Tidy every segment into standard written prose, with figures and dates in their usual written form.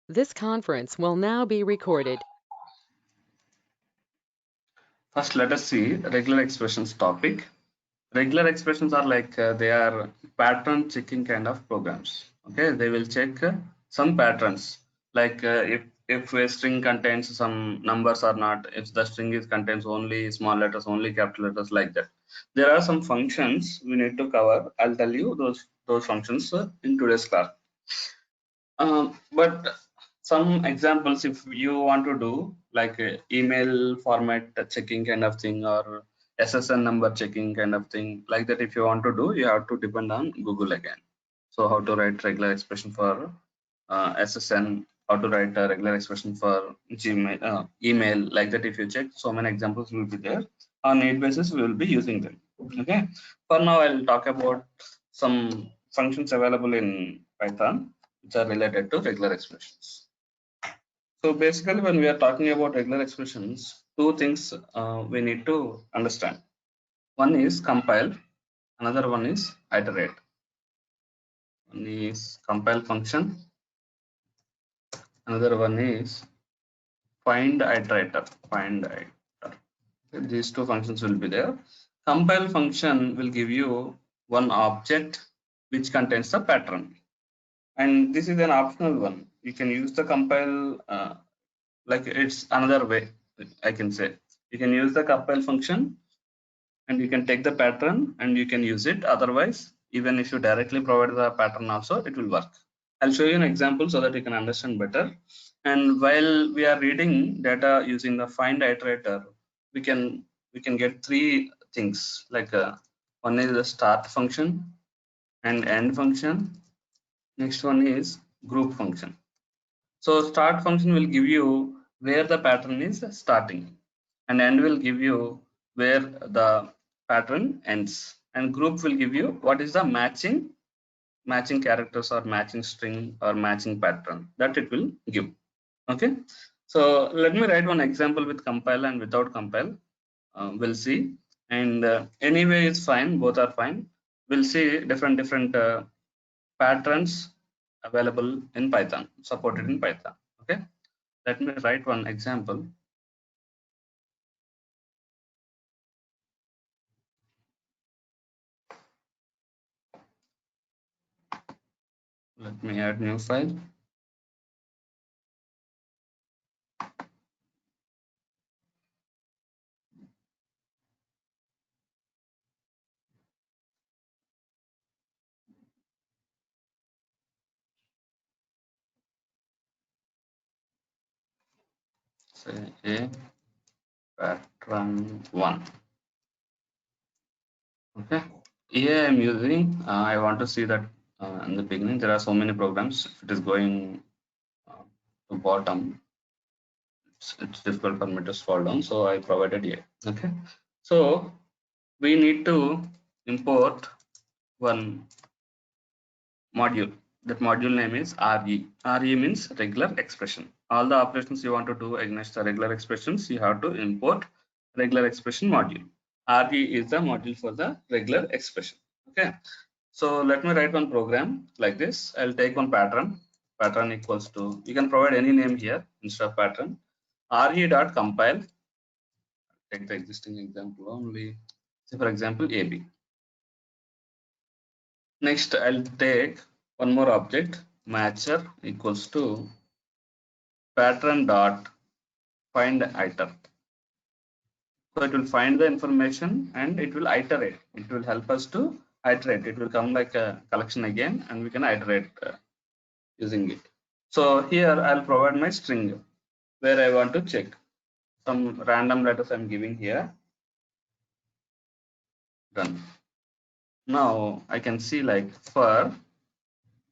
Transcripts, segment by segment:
This conference will now be recorded. First, let us see regular expressions topic. Regular expressions are like they are pattern checking kind of programs. Okay, they will check some patterns, like if a string contains some numbers or not, if the string is contains only small letters, only capital letters, like that. There are some functions we need to cover. I'll tell you those functions in today's class. But some examples, if you want to do like email format checking kind of thing, or SSN number checking kind of thing, like that, if you want to do, you have to depend on Google again. So how to write regular expression for SSN, how to write a regular expression for Gmail, email, like that. If you check, so many examples will be there. On need basis, we will be using them. Okay. For now, I'll talk about some functions available in Python which are related to regular expressions. So basically, when we are talking about regular expressions, two things we need to understand. One is compile, another one is iterate. One is compile function, another one is find iterator. Find iterator. These two functions will be there. Compile function will give you one object which contains a pattern, and this is an optional one. You can use the compile like it's another way. I can say you can use the compile function and you can take the pattern and you can use it. Otherwise, even if you directly provide the pattern also, it will work. I'll show you an example so that you can understand better. And while we are reading data using the find iterator, we can get three things, like one is the start function and end function. Next one is group function. So start function will give you where the pattern is starting, and end will give you where the pattern ends, and group will give you what is the matching characters or matching string or matching pattern that it will give. Okay, so let me write one example with compile and without compile. We'll see, and anyway it's fine, both are fine. We'll see different patterns available in Python, supported in Python. Okay, let me write one example. Let me add new file. Say a pattern one. Okay. Here I'm using. I want to see that in the beginning there are so many programs. If it is going to bottom, it's difficult for me to scroll down. So I provided here. Okay. So we need to import one module. That module name is RE. RE means regular expression. All the operations you want to do against the regular expressions, you have to import regular expression module. RE is the module for the regular expression. Okay. So let me write one program like this. I'll take one pattern. Pattern equals to, you can provide any name here instead of pattern. RE.compile. Take the existing example only. Say for example, AB. Next, I'll take one more object, matcher equals to pattern dot find iter. So it will find the information and it will iterate. It will help us to iterate. It will come like a collection again, and we can iterate using it. So here I'll provide my string where I want to check some random letters I'm giving here. Done. Now I can see like for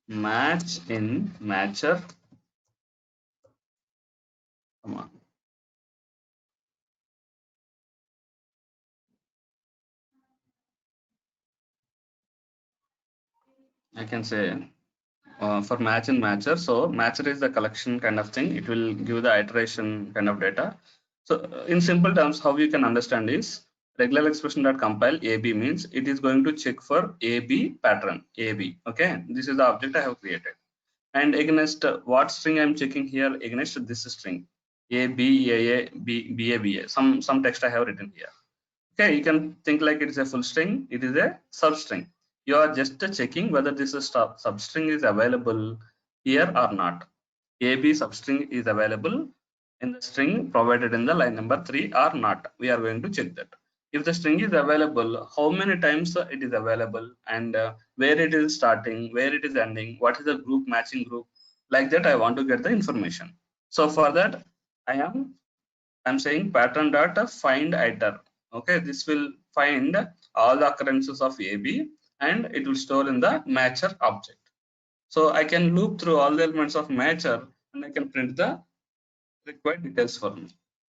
match in matcher. Come on. I can say for match and matcher. So matcher is the collection kind of thing. It will give the iteration kind of data. So in simple terms, how you can understand is regular expression that compile AB means it is going to check for AB pattern AB. Okay, this is the object I have created. and against what string I'm checking here, against this string A B A B B A B A. Some text I have written here. Okay, you can think like it is a full string, it is a substring. You are just checking whether this substring is available here or not. AB substring is available in the string provided in the line number 3 or not. We are going to check that. If the string is available, how many times it is available, and where it is starting, where it is ending, what is the group, matching group, like that I want to get the information. So for that I'm saying pattern dot find iter. Okay, this will find all the occurrences of AB and it will store in the matcher object. So I can loop through all the elements of matcher and I can print the required details for me.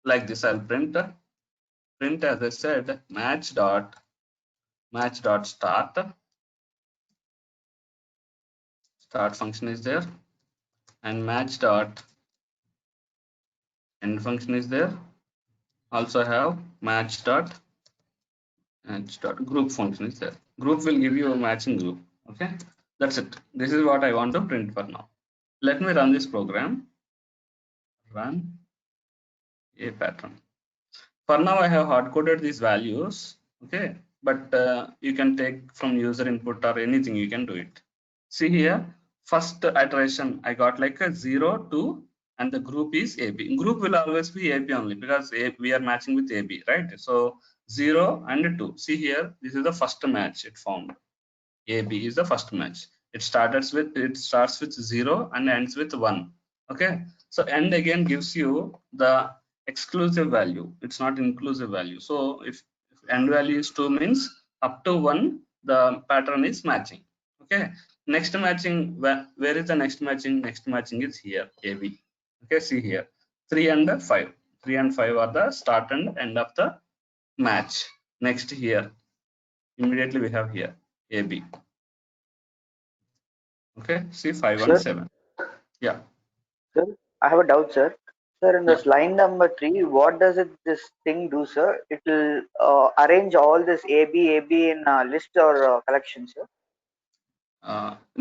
Like this, I'll print as I said match dot start. Start function is there, and match dot end function is there. Also have match dot group function is there. Group will give you a matching group. Okay, that's it. This is what I want to print for now. Let me run this program. Run a pattern. For now, I have hard coded these values. Okay, but you can take from user input or anything. You can do it. See here, first iteration I got like a 0, 2, and the group is AB. Group will always be AB only because we are matching with AB, right? So 0 and 2. See here, this is the first match it found. AB is the first match. It starts with 0 and ends with 1. Okay, so end again gives you the exclusive value. It's not inclusive value. So if end value is 2 means up to 1 the pattern is matching. Okay, next matching, where is the next matching? Next matching is here, AB. Okay, see here 3 and 5. 3 and 5 are the start and end of the match. Next here, immediately we have here AB. Okay, see 5 Sir, and 7. Yeah. sir, I have a doubt, sir. Sir, in Yeah. this line number 3, what does this thing do, sir? It will arrange all this AB in a list or collection, sir.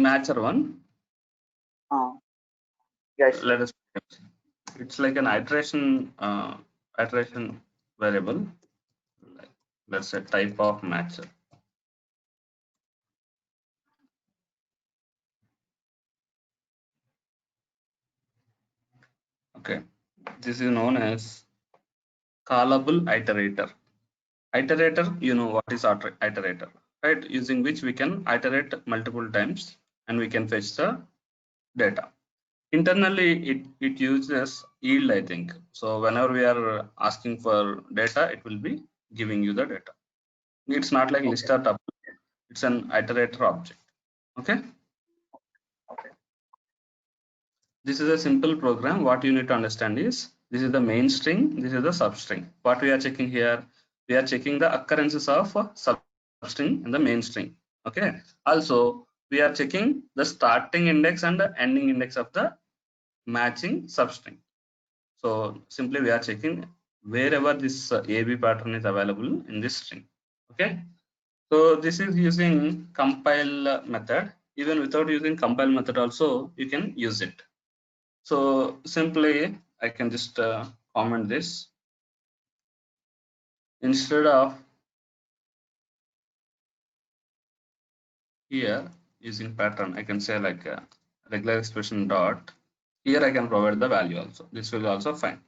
Matcher one. Uh, yes, sir. Let us. It's like an iteration variable. Let's say type of matcher. Okay, this is known as callable iterator. Iterator, you know what is iterator, right? Using which we can iterate multiple times and we can fetch the data. Internally, it uses yield, I think. So whenever we are asking for data, it will be giving you the data. It's not like list or tuple. It's an iterator object. Okay. Okay. This is a simple program. What you need to understand is this is the main string. This is the substring. What we are checking here, we are checking the occurrences of substring in the main string. Okay. Also, we are checking the starting index and the ending index of the matching substring. So simply we are checking wherever this AB pattern is available in this string. Okay. So this is using compile method. Even without using compile method also you can use it. So simply I can just comment this. Instead of here using pattern, I can say like regular expression dot. Here I can provide the value also. This will also fine.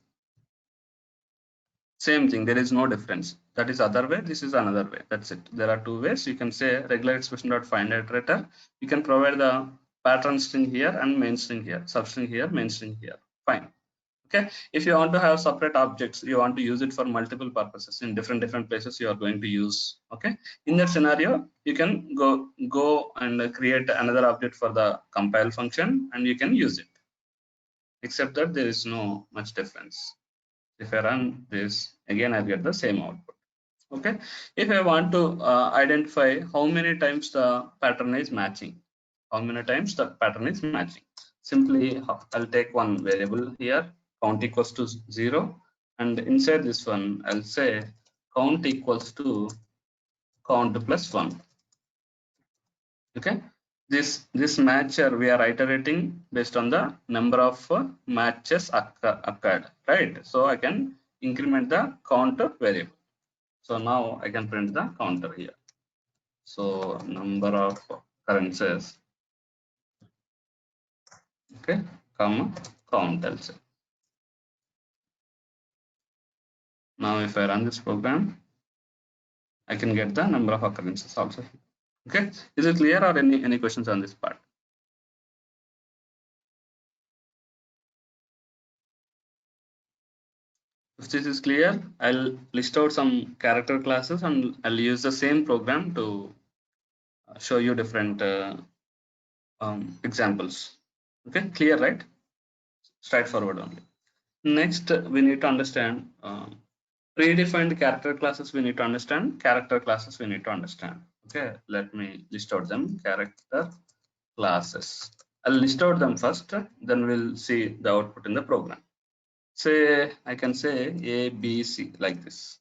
Same thing, there is no difference. That is other way, this is another way. That's it. There are two ways. You can say regular expression dot find iterator. You can provide the pattern string here and main string here, substring here, main string here. Fine. Okay. If you want to have separate objects, you want to use it for multiple purposes in different places you are going to use. Okay. In that scenario, you can go and create another object for the compile function and you can use it. Except that there is no much difference. If I run this again, I get the same output. Okay, if I want to identify how many times the pattern is matching, simply I'll take one variable here, count equals to 0, and inside this one I'll say count equals to count plus 1. Okay, this matcher we are iterating based on the number of matches occurred, right? So I can increment the counter variable. So now I can print the counter here. So number of occurrences, okay, comma count also. Now if I run this program, I can get the number of occurrences also. Okay, is it clear, or any questions on this part? If this is clear, I'll list out some character classes and I'll use the same program to show you different examples. Okay, clear, right? Straightforward only. Next, we need to understand predefined character classes. We need to understand character classes. We need to understand. Okay, let me list out them. Character classes. I'll list out them first, then we'll see the output in the program. Say I can say A, B, C like this.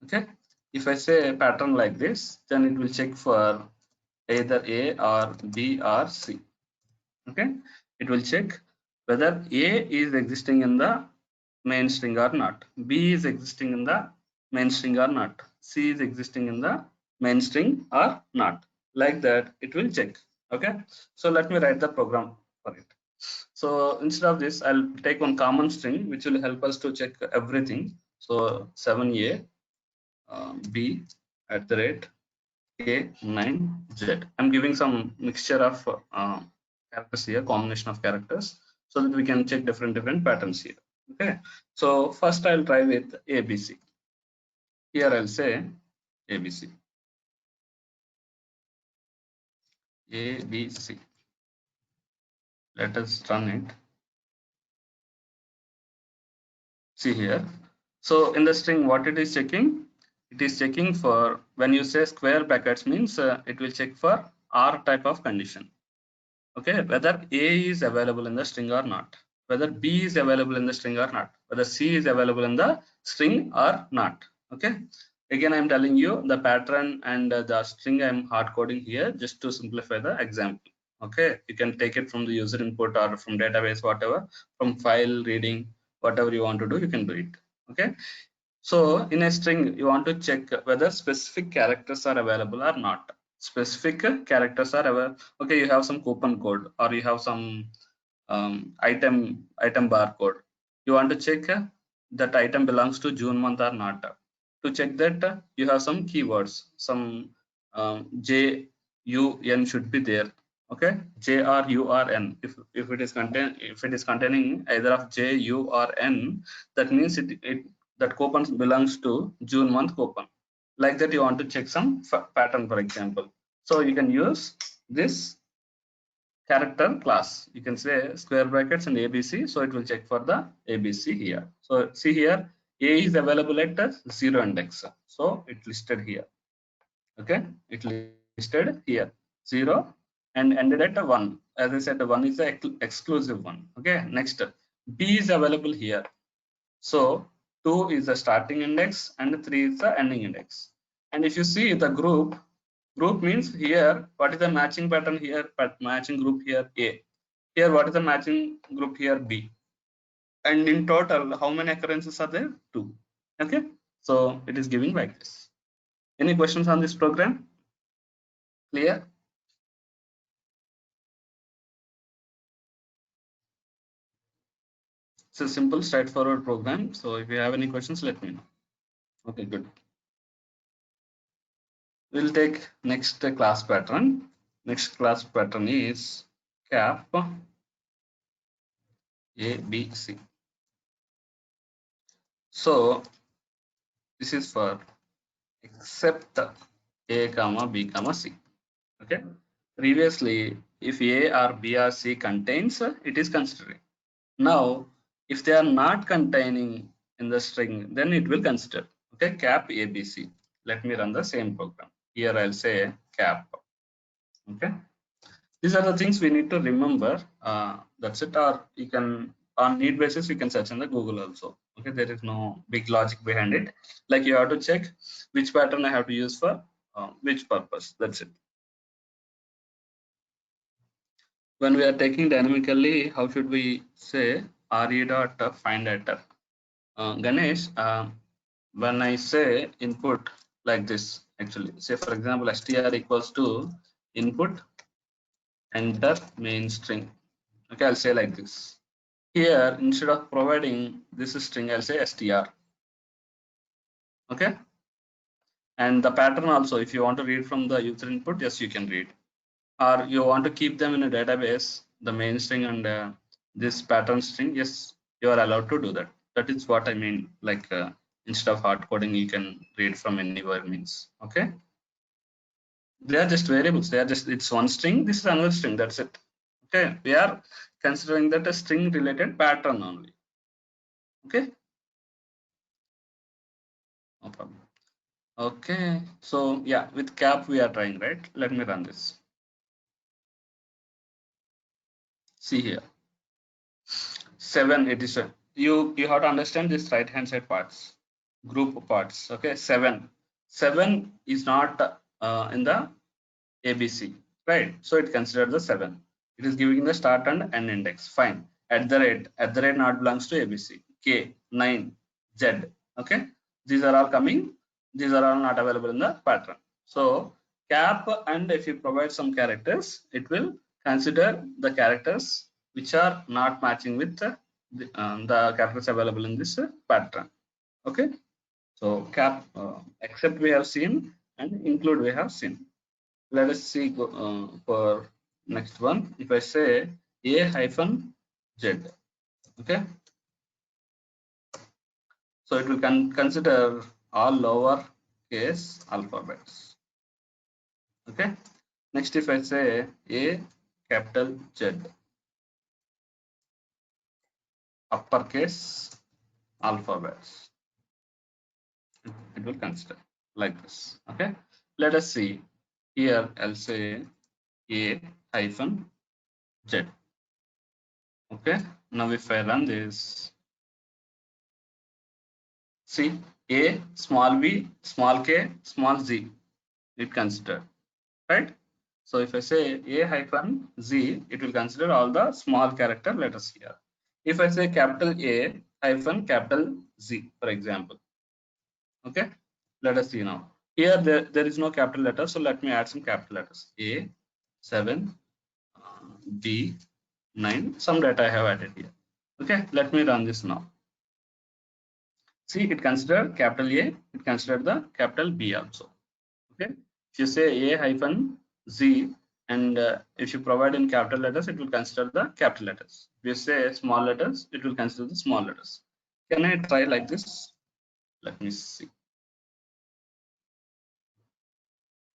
Okay, if I say a pattern like this, then it will check for either A or B or C. Okay, it will check whether A is existing in the main string or not, B is existing in the main string or not, C is existing in the main string or not. Like that, it will check. Okay, so let me write the program for it. So instead of this, I'll take one common string which will help us to check everything. So 7A B at the rate A9Z. I'm giving some mixture of characters here, combination of characters, so that we can check different patterns here. Okay, so first I'll try with ABC. Here I'll say ABC. ABC. Let us run it. See here. So in the string, what it is checking? It is checking for, when you say square brackets, means it will check for R type of condition. Okay, whether A is available in the string or not, whether B is available in the string or not, whether C is available in the string or not. Okay, again I'm telling you the pattern and the string I'm hard coding here just to simplify the example. Okay, you can take it from the user input or from database, whatever, from file reading, whatever you want to do, you can do it. Okay, so in a string you want to check whether specific characters are available or not. Specific characters are available. Okay, you have some coupon code or you have some item barcode. You want to check that item belongs to June month or not. To check that, you have some keywords, some J, U, N should be there. Okay, J or U or N. If it is containing either of J, U or N, that means that coupon belongs to June month coupon. Like that, you want to check some pattern, for example. So you can use this character class. You can say square brackets and ABC. So it will check for the ABC here. So see here, A is available at 0 index. So it listed here. Okay, it listed here 0 and ended at 1. As I said, 1 is the exclusive one. Okay, next B is available here. So 2 is the starting index and 3 is the ending index. And if you see the group means here, what is the matching pattern here? Matching group here A. Here, what is the matching group here B? And in total, how many occurrences are there? 2. Okay, so it is giving like this. Any questions on this program? Clear? It's a simple, straightforward program. So if you have any questions, let me know. Okay, good. We'll take next class pattern. Next class pattern is cap ABC. So this is for except A comma B comma C. Okay. Previously, if A or B or C contains, it is considering. Now, if they are not containing in the string, then it will consider. Okay, cap ABC. Let me run the same program. Here I'll say cap. Okay. These are the things we need to remember. That's it. Or you can, on need basis, you can search in the Google also. Okay, there is no big logic behind it. Like you have to check which pattern I have to use for which purpose. That's it. when we are taking dynamically, how should we say re dot find iter? Ganesh, when I say input like this, actually, say for example, str equals to input enter main string. Okay, I'll say like this. Here, instead of providing this string, I'll say str. Okay. And the pattern also, if you want to read from the user input, yes, you can read. Or you want to keep them in a database, the main string and this pattern string, yes, you are allowed to do that. That is what I mean. Like instead of hard coding, you can read from anywhere means. Okay. They are just variables. They are just, it's one string. This is another string. That's it. Okay. We are considering that a string related pattern only. Okay. No problem. Okay. So yeah, with cap we are trying, right? Let me run this. See here. 7 it is you have to understand this right hand side parts, group parts. Okay, 7 is not in the ABC, right? So it considered the 7. It is giving the start and end index. Fine. At the rate not belongs to ABC. K 9 Z. Okay, these are all coming. These are all not available in the pattern. So cap, and if you provide some characters, it will consider the characters which are not matching with the characters available in this pattern. Okay, so cap except we have seen and include we have seen. Let us see for next one. If I say a hyphen z, okay, so it will consider all lower case alphabets. Okay, next if I say a capital Z, uppercase alphabets, it will consider like this. Okay, let us see here. I'll say a hyphen Z. Okay, now if I run this, see a small v small k small z, it considered, right? So if I say a hyphen z, it will consider all the small character letters here. If I say capital A hyphen capital Z, for example, okay, let us see now. Here there is no capital letter, so let me add some capital letters. A 7 B 9, some data I have added here. Okay, let me run this now. See, it considered capital A, it considered the capital B also. Okay, if you say A hyphen Z, and if you provide in capital letters, it will consider the capital letters. If you say small letters, it will consider the small letters. Can I try like this? Let me see.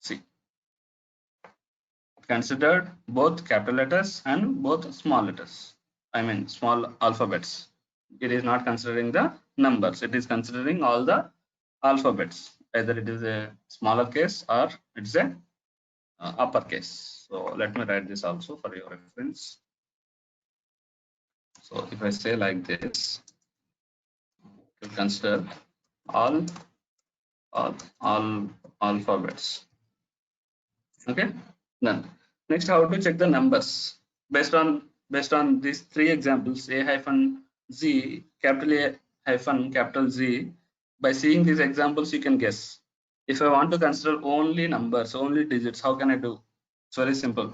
See, considered both capital letters and both small letters. I mean small alphabets. It is not considering the numbers. It is considering all the alphabets. Either it is a smaller case or it's a uppercase. So let me write this also for your reference. So if I say like this, to consider all alphabets. Okay. Then next, how to check the numbers based on these three examples: a hyphen z, capital A hyphen capital Z. By seeing these examples, you can guess. If I want to consider only numbers, only digits, how can I do? It's very simple.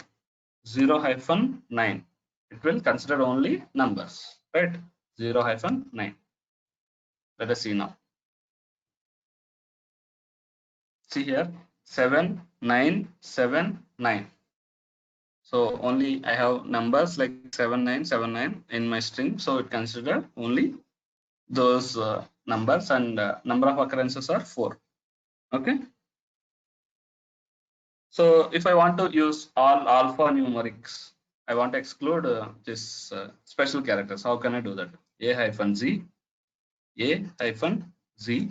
0 hyphen 9. It will consider only numbers, right? 0 hyphen 9. Let us see now. See here, 7 9 7 9. So only I have numbers like 7 9 7 9 in my string, so it consider only those numbers, and number of occurrences are 4. Okay, so if I want to use all alphanumerics, I want to exclude this special characters. How can I do that? A hyphen z, a hyphen z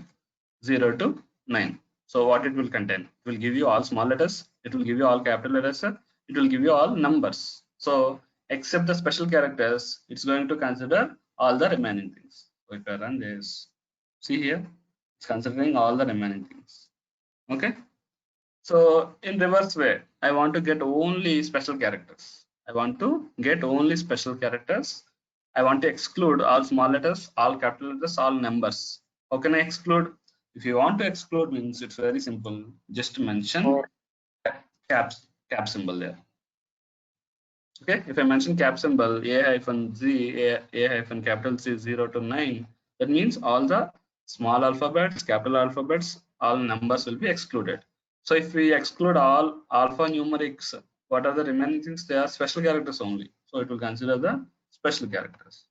0 to 9. So what it will contain? It will give you all small letters, it will give you all capital letters, it will give you all numbers. So except the special characters, it's going to consider all the remaining things. So if I run this, see here, it's considering all the remaining things. Okay, so in reverse way, I want to get only special characters. I want to get only special characters. I want to exclude all small letters, all capital letters, all numbers. How can I exclude? If you want to exclude means it's very simple. Just mention cap symbol there. Okay, if I mention cap symbol a hyphen capital C 0 to 9, that means all the small alphabets, capital alphabets, all numbers will be excluded. So if we exclude all alphanumerics, what are the remaining things? They are special characters only. So it will consider the special characters.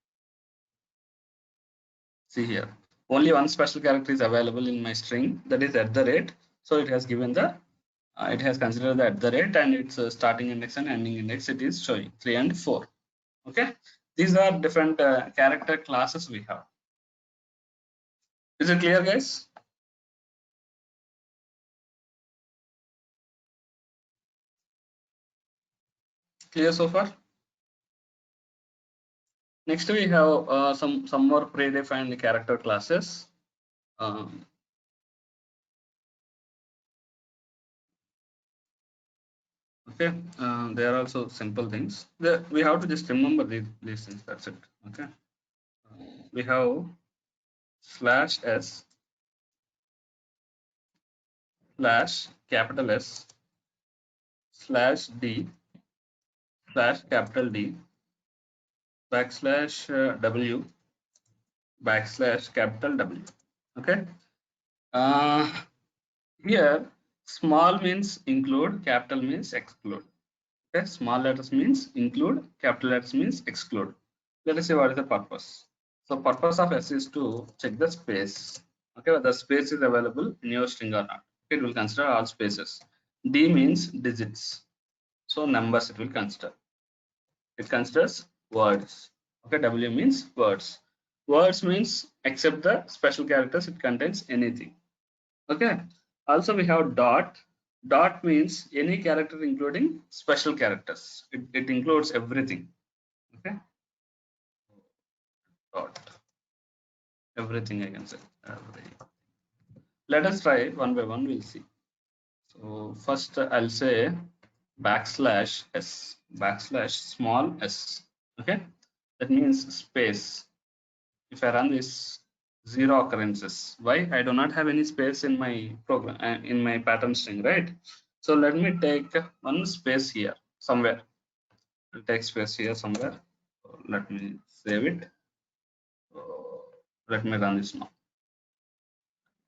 See here, only one special character is available in my string, that is at the rate. So it has given the it has considered the at the rate, and its starting index and ending index it is showing 3 and 4. Okay, these are different character classes we have. Is it clear, guys? Clear so far? Next we have some more predefined character classes. Okay, they are also simple things. We have to just remember these things. That's it. Okay, we have /s capital S /d capital D \w capital W. Okay. Here, small means include, capital means exclude. Okay, small letters means include, capital letters means exclude. Let us see what is the purpose. So, purpose of S is to check the space. Okay, whether space is available in your string or not. Okay, it will consider all spaces. D means digits. So, numbers it will consider. It considers words. Okay, W means words. Words means except the special characters, it contains anything. Okay, also we have dot. Dot means any character including special characters. It includes everything. Okay, dot, everything I can say. Let us try one by one, we'll see. So first I'll say \s, small s. Okay, that means space. If I run this, 0 occurrences. Why? I do not have any space in my program, in my pattern string, right? So let me take one space here somewhere. I'll take space here somewhere. Let me save it. Let me run this now.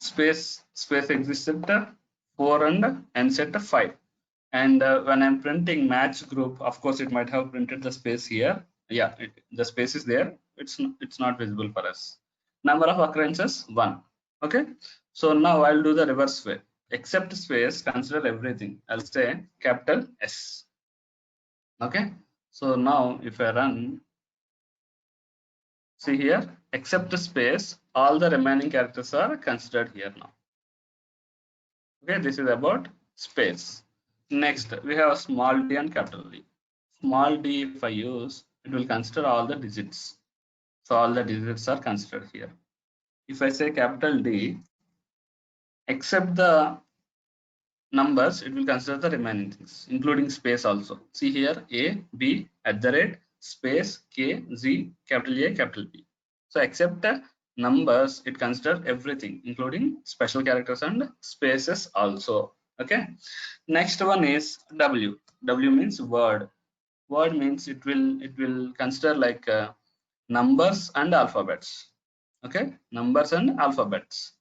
Space exists at 4 and set 5. And when I'm printing match group, of course, it might have printed the space here. Yeah, the space is there. It's not visible for us. Number of occurrences 1. Okay. So now I'll do the reverse way. Except space, consider everything. I'll say capital S. Okay. So now if I run, see here, except space, all the remaining characters are considered here now. Okay, this is about space. Next, we have small d and capital D. Small d, if I use, it will consider all the digits. So all the digits are considered here. If I say capital D, except the numbers, it will consider the remaining things, including space also. See here, A, B, @ space, K, Z, capital A, capital B. So except the numbers, it considers everything, including special characters and spaces also. Okay. Next one is W. W means word. Word means it will consider like numbers and alphabets. Okay, numbers and alphabets.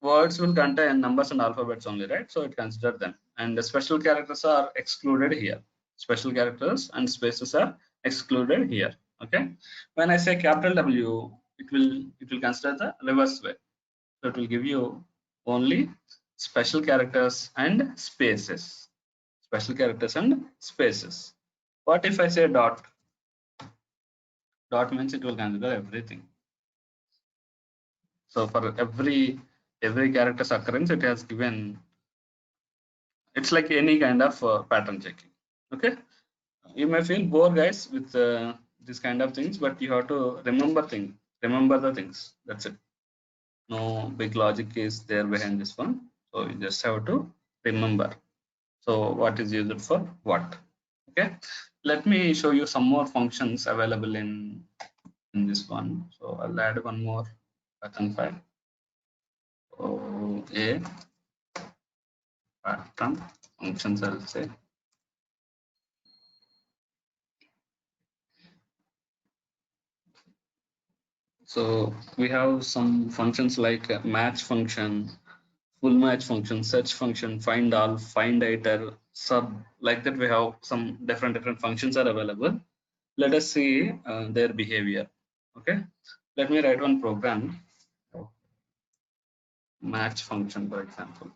Words will contain numbers and alphabets only, right? So it considers them, and the special characters are excluded here. Special characters and spaces are excluded here. Okay, when I say capital W, it will consider the reverse way. So it will give you only special characters and spaces. Special characters and spaces. What if I say dot? Dot means it will consider everything. So for every character's occurrence, it has given. It's like any kind of pattern checking. Okay, you may feel bored, guys, with this kind of things, but you have to remember the things. That's it. No big logic is there behind this one. So you just have to remember. So what is used for what? Okay, let me show you some more functions available in this one. So I'll add one more pattern file. A pattern functions, I'll say. So we have some functions like match function, full match function, search function, find all, find iter, sub, like that. We have some different functions are available. Let us see their behavior. Okay, let me write one program, match function, for example.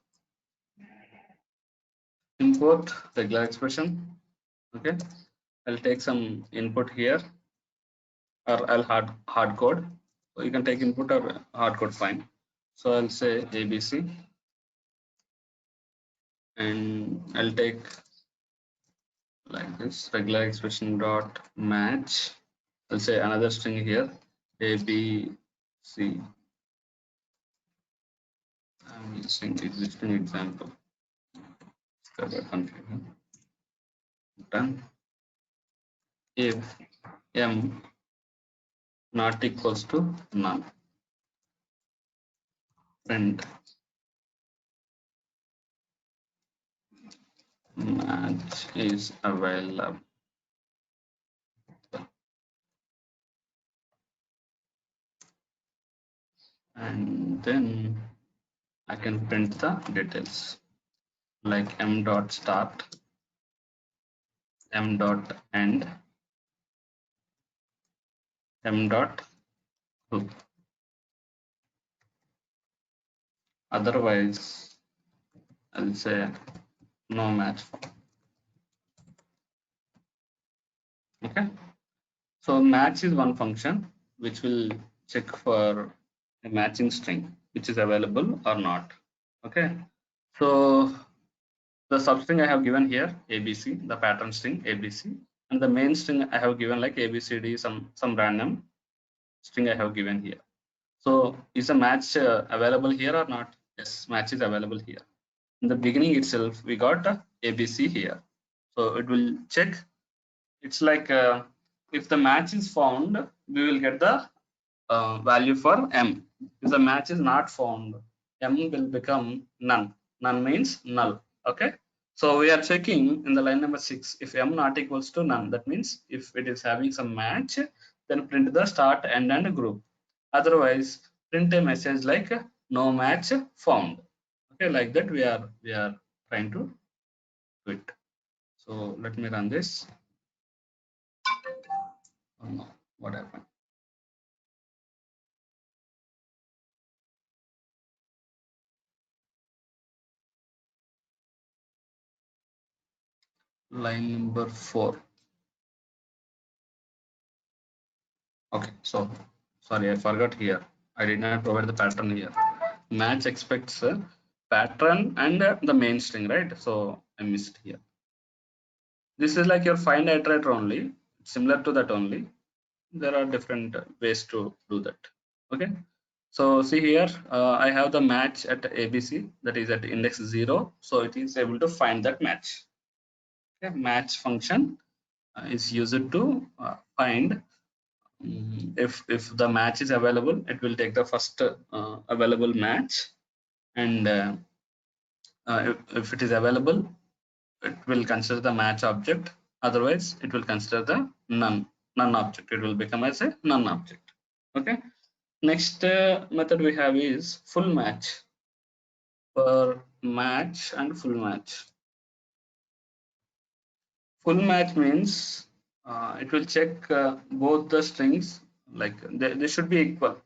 Import regular expression. Okay, I'll take some input here, or I'll hard code. So you can take input or hard code, fine. So I'll say ABC, and I'll take like this regular expression dot match. I'll say another string here, ABC. I'm using existing example. Confusion. Done. If m not equals to none, print match is available. And then I can print the details like m dot start, m dot end, m dot hook. Otherwise, I'll say no match. Okay, so match is one function which will check for a matching string which is available or not. Okay, so the substring I have given here ABC, the pattern string ABC, and the main string I have given like ABCD, some random string I have given here. So is a match available here or not? Yes, match is available here. In the beginning itself, we got ABC here. So it will check. It's like if the match is found, we will get the value for M. If the match is not found, M will become none. None means null. Okay. So we are checking in the line number 6. If M not equals to none, that means if it is having some match, then print the start, end, and group. Otherwise, print a message like no match found. Okay, like that we are trying to do it. So let me run this. Oh no, what happened? Line number 4. Okay, so sorry, I forgot here. I did not provide the pattern here. Match expects a pattern and the main string, right? So I missed here. This is like your find iterator only, similar to that only. There are different ways to do that. Okay, so see here, I have the match at ABC, that is at index 0, so it is able to find that match. Okay, match function is used to find if the match is available. It will take the first available match, and if it is available, it will consider the match object. Otherwise, it will consider the none object. It will become as a none object. Okay, next method we have is full match. For match and full match, full match means it will check both the strings, like they should be equal.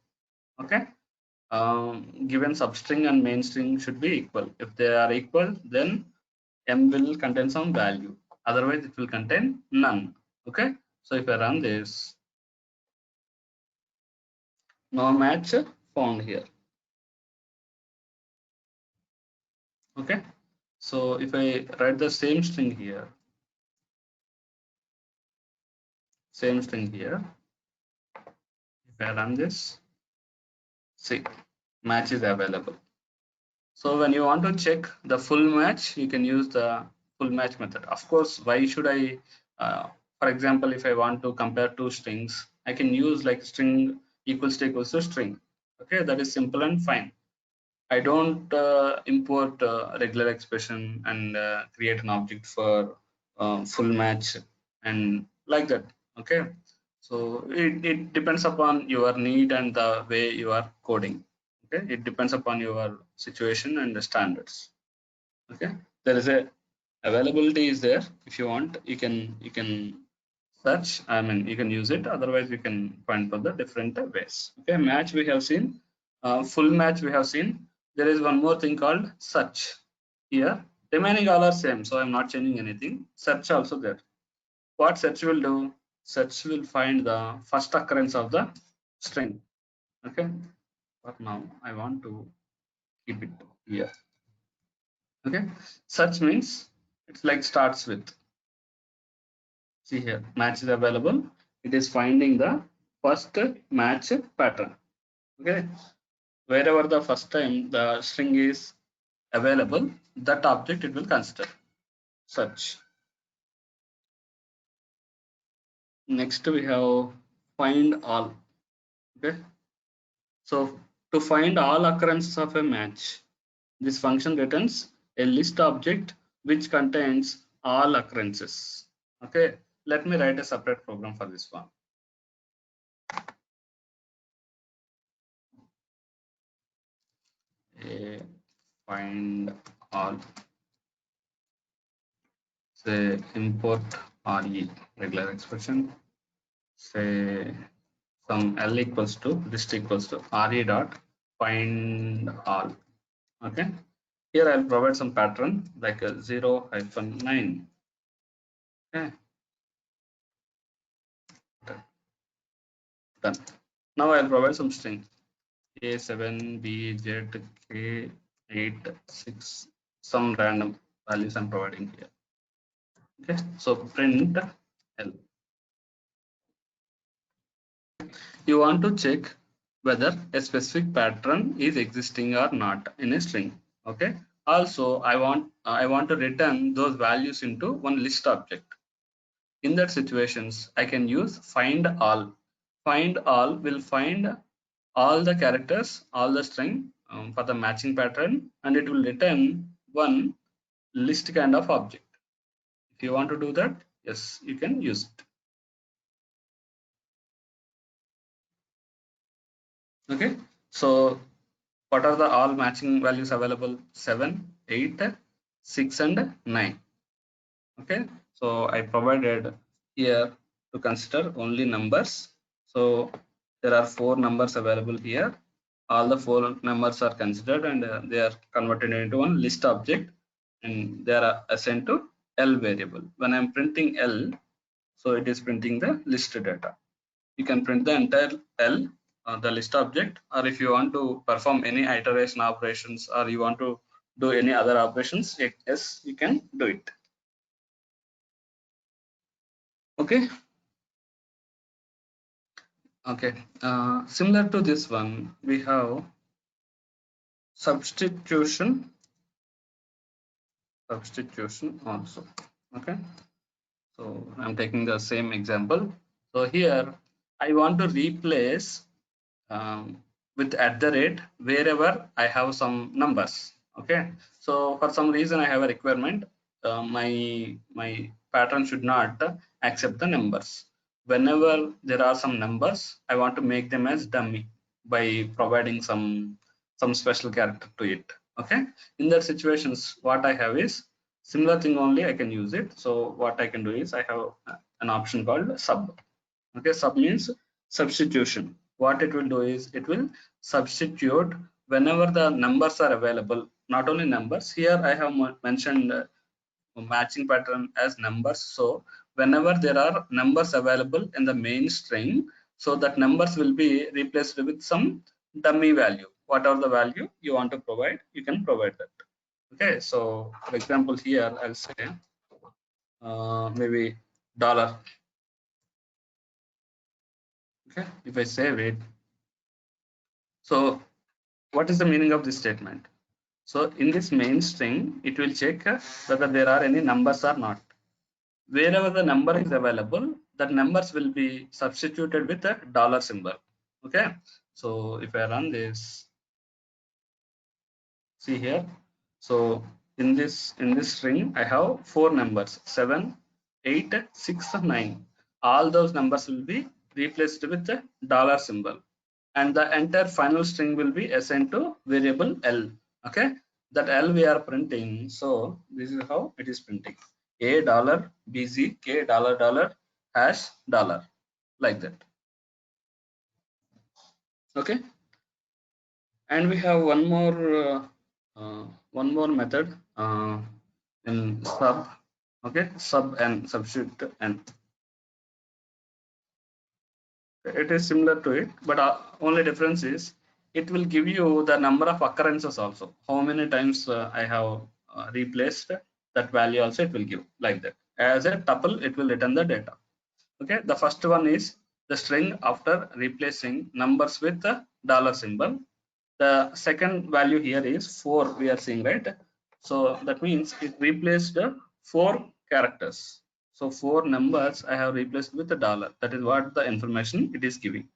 Okay, given substring and main string should be equal. If they are equal, then M will contain some value. Otherwise, it will contain none. Okay, so if I run this, no match found here. Okay, so if I write the same string here, if I run this, see, match is available. So when you want to check the full match, you can use the full match method. Of course, why should I For example, if I want to compare two strings, I can use like string equals to string. Okay, that is simple and fine. I don't import regular expression and create an object for full match and like that. Okay, so it depends upon your need and the way you are coding. Okay, it depends upon your situation and the standards. Okay, there is a availability is there. If you want, you can search. I mean, you can use it. Otherwise, you can find for the different ways. Okay, match we have seen, full match we have seen. There is one more thing called search. Here, remaining all are same, so I'm not changing anything. Search also there. What search will do? Search will find the first occurrence of the string. Okay, but now I want to keep it here. Okay, search means it's like starts with. See here, match is available. It is finding the first match pattern. Okay, wherever the first time the string is available, that object it will consider. Search. Next we have find all. Okay, so to find all occurrences of a match, this function returns a list object which contains all occurrences. Okay, let me write a separate program for this one. Find all, say import re regular expression, say some l equals to list equals to re dot find all. Okay, here I'll provide some pattern like a 0-9. Okay, done. Now I'll provide some string a7 b z k 8 6, some random values I'm providing here. Okay, so print l. You want to check whether a specific pattern is existing or not in a string. Okay, also I want to return those values into one list object. In that situations I can use find all. Find all will find all the characters, all the string for the matching pattern, and it will return one list kind of object. If you want to do that, yes, you can use it. Okay, so what are the all matching values available? 7, 8, 6 and 9. Okay, so I provided here to consider only numbers. So there are 4 numbers available here. All the 4 numbers are considered and they are converted into one list object and they are assigned to L variable. When I'm printing L, so it is printing the list data. You can print the entire L, the list object, or if you want to perform any iteration operations or you want to do any other operations, yes, you can do it. Okay. Okay. Similar to this one, we have substitution also. Okay. So I'm taking the same example. So here I want to replace with @ wherever I have some numbers. Okay, so for some reason I have a requirement, my pattern should not accept the numbers. Whenever there are some numbers, I want to make them as dummy by providing some special character to it. Okay, in that situations what I have is similar thing, only I can use it. So what I can do is I have an option called sub. Okay, sub means substitution. What it will do is it will substitute whenever the numbers are available. Not only numbers, here I have mentioned matching pattern as numbers. So whenever there are numbers available in the main string, so that numbers will be replaced with some dummy value. Whatever the value you want to provide, you can provide that. Okay, so for example here I'll say maybe dollar. Okay, if I save it, so what is the meaning of this statement? So in this main string, it will check whether there are any numbers or not. wherever the number is available, that numbers will be substituted with a dollar symbol. Okay, so if I run this, see here, so in this string I have 4 numbers, 7, 8, 6, 9. All those numbers will be replaced with a dollar symbol, and the entire final string will be assigned to variable L. Okay, that L we are printing, so this is how it is printing: A dollar BZ K dollar dollar hash dollar, like that. Okay, and we have one more method in sub. Okay, sub and substitute n. It is similar to it, but only difference is it will give you the number of occurrences also. How many times I have replaced that value also it will give, like that. As a tuple, it will return the data. Okay, the first one is the string after replacing numbers with the dollar symbol. The second value here is 4, we are seeing, right? So that means it replaced 4 characters. So 4 numbers I have replaced with a dollar. That is what the information it is giving.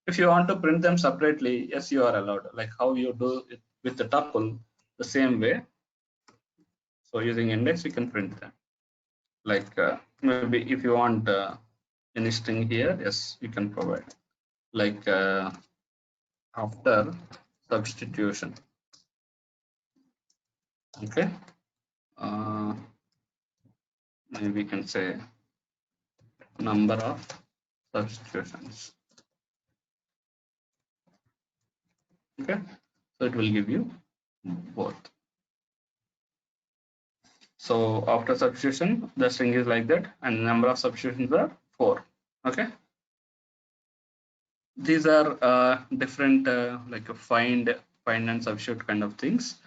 If you want to print them separately, yes, you are allowed. Like how you do it with the tuple, the same way. So using index, we can print them. Like maybe if you want any string here, yes, you can provide. Like after substitution. Okay. Maybe we can say number of substitutions. Okay, so it will give you both. So after substitution, the string is like that, and the number of substitutions are 4. Okay, these are different like a find and substitute kind of things.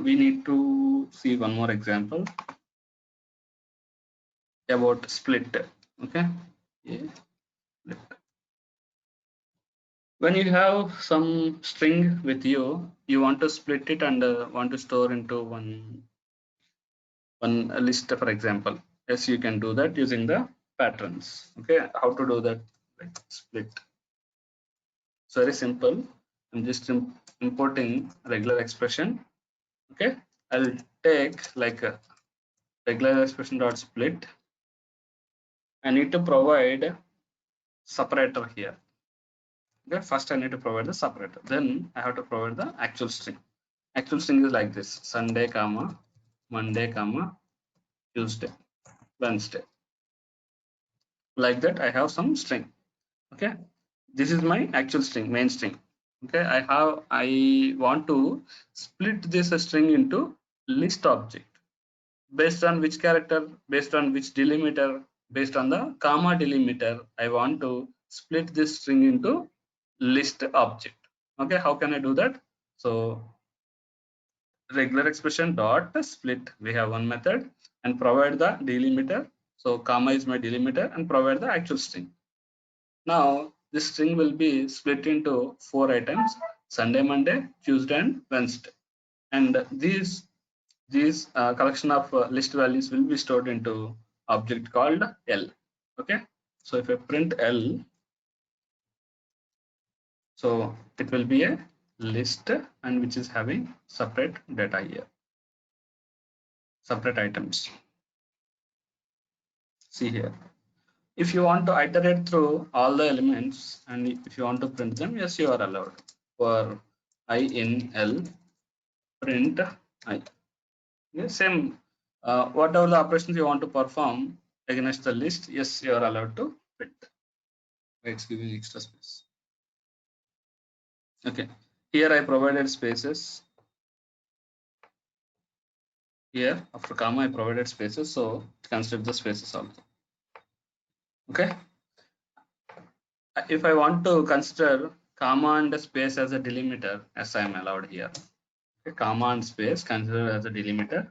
We need to see one more example about split. Okay, yeah. When you have some string with you, you want to split it and want to store into one list, for example. Yes, you can do that using the patterns. Okay, how to do that? Like split. It's very simple. I'm just importing regular expression. Okay, I'll take like a regular expression dot split. I need to provide separator here. Okay, first I need to provide the separator. Then I have to provide the actual string. Actual string is like this: Sunday, comma, Monday, comma, Tuesday, Wednesday. Like that, I have some string. Okay, this is my actual string, main string. Okay, I want to split this string into list object. Based on which character, based on which delimiter, based on the comma delimiter, I want to split this string into list object. Okay, how can I do that? So regular expression dot split, we have one method, and provide the delimiter. So comma is my delimiter, and provide the actual string. Now this string will be split into 4 items: Sunday, Monday, Tuesday, and Wednesday. And these collection of list values will be stored into object called L. Okay, so if I print L, so it will be a list, and which is having separate data here, separate items. See here, if you want to iterate through all the elements and if you want to print them, yes, you are allowed. For I in L, print I. Yes, same. Whatever the operations you want to perform against the list, yes, you are allowed to print. It's giving extra space. Okay, here I provided spaces. Here after comma I provided spaces, so consider the spaces also. Okay, if I want to consider comma and space as a delimiter, as I am allowed here. Okay, comma and space considered as a delimiter.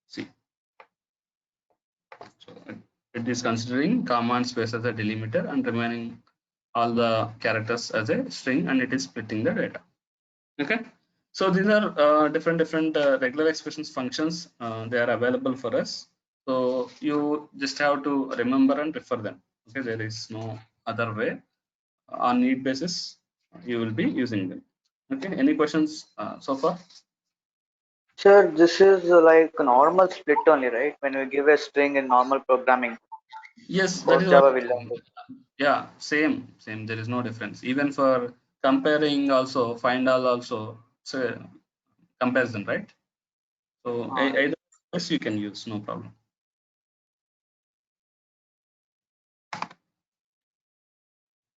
See, so it is considering comma and space as a delimiter and remaining all the characters as a string, and it is splitting the data. Okay, so these are different regular expressions functions. They are available for us. So So you just have to remember and refer them. Okay, there is no other way. On need basis, you will be using them. Okay, any questions so far? Sir, this is like a normal split only, right? When we give a string in normal programming, Yes, that post is what. Java we learned it. Yeah, same. There is no difference. Even for comparing, also find all, also it's a comparison, right? So either yes, you can use, no problem.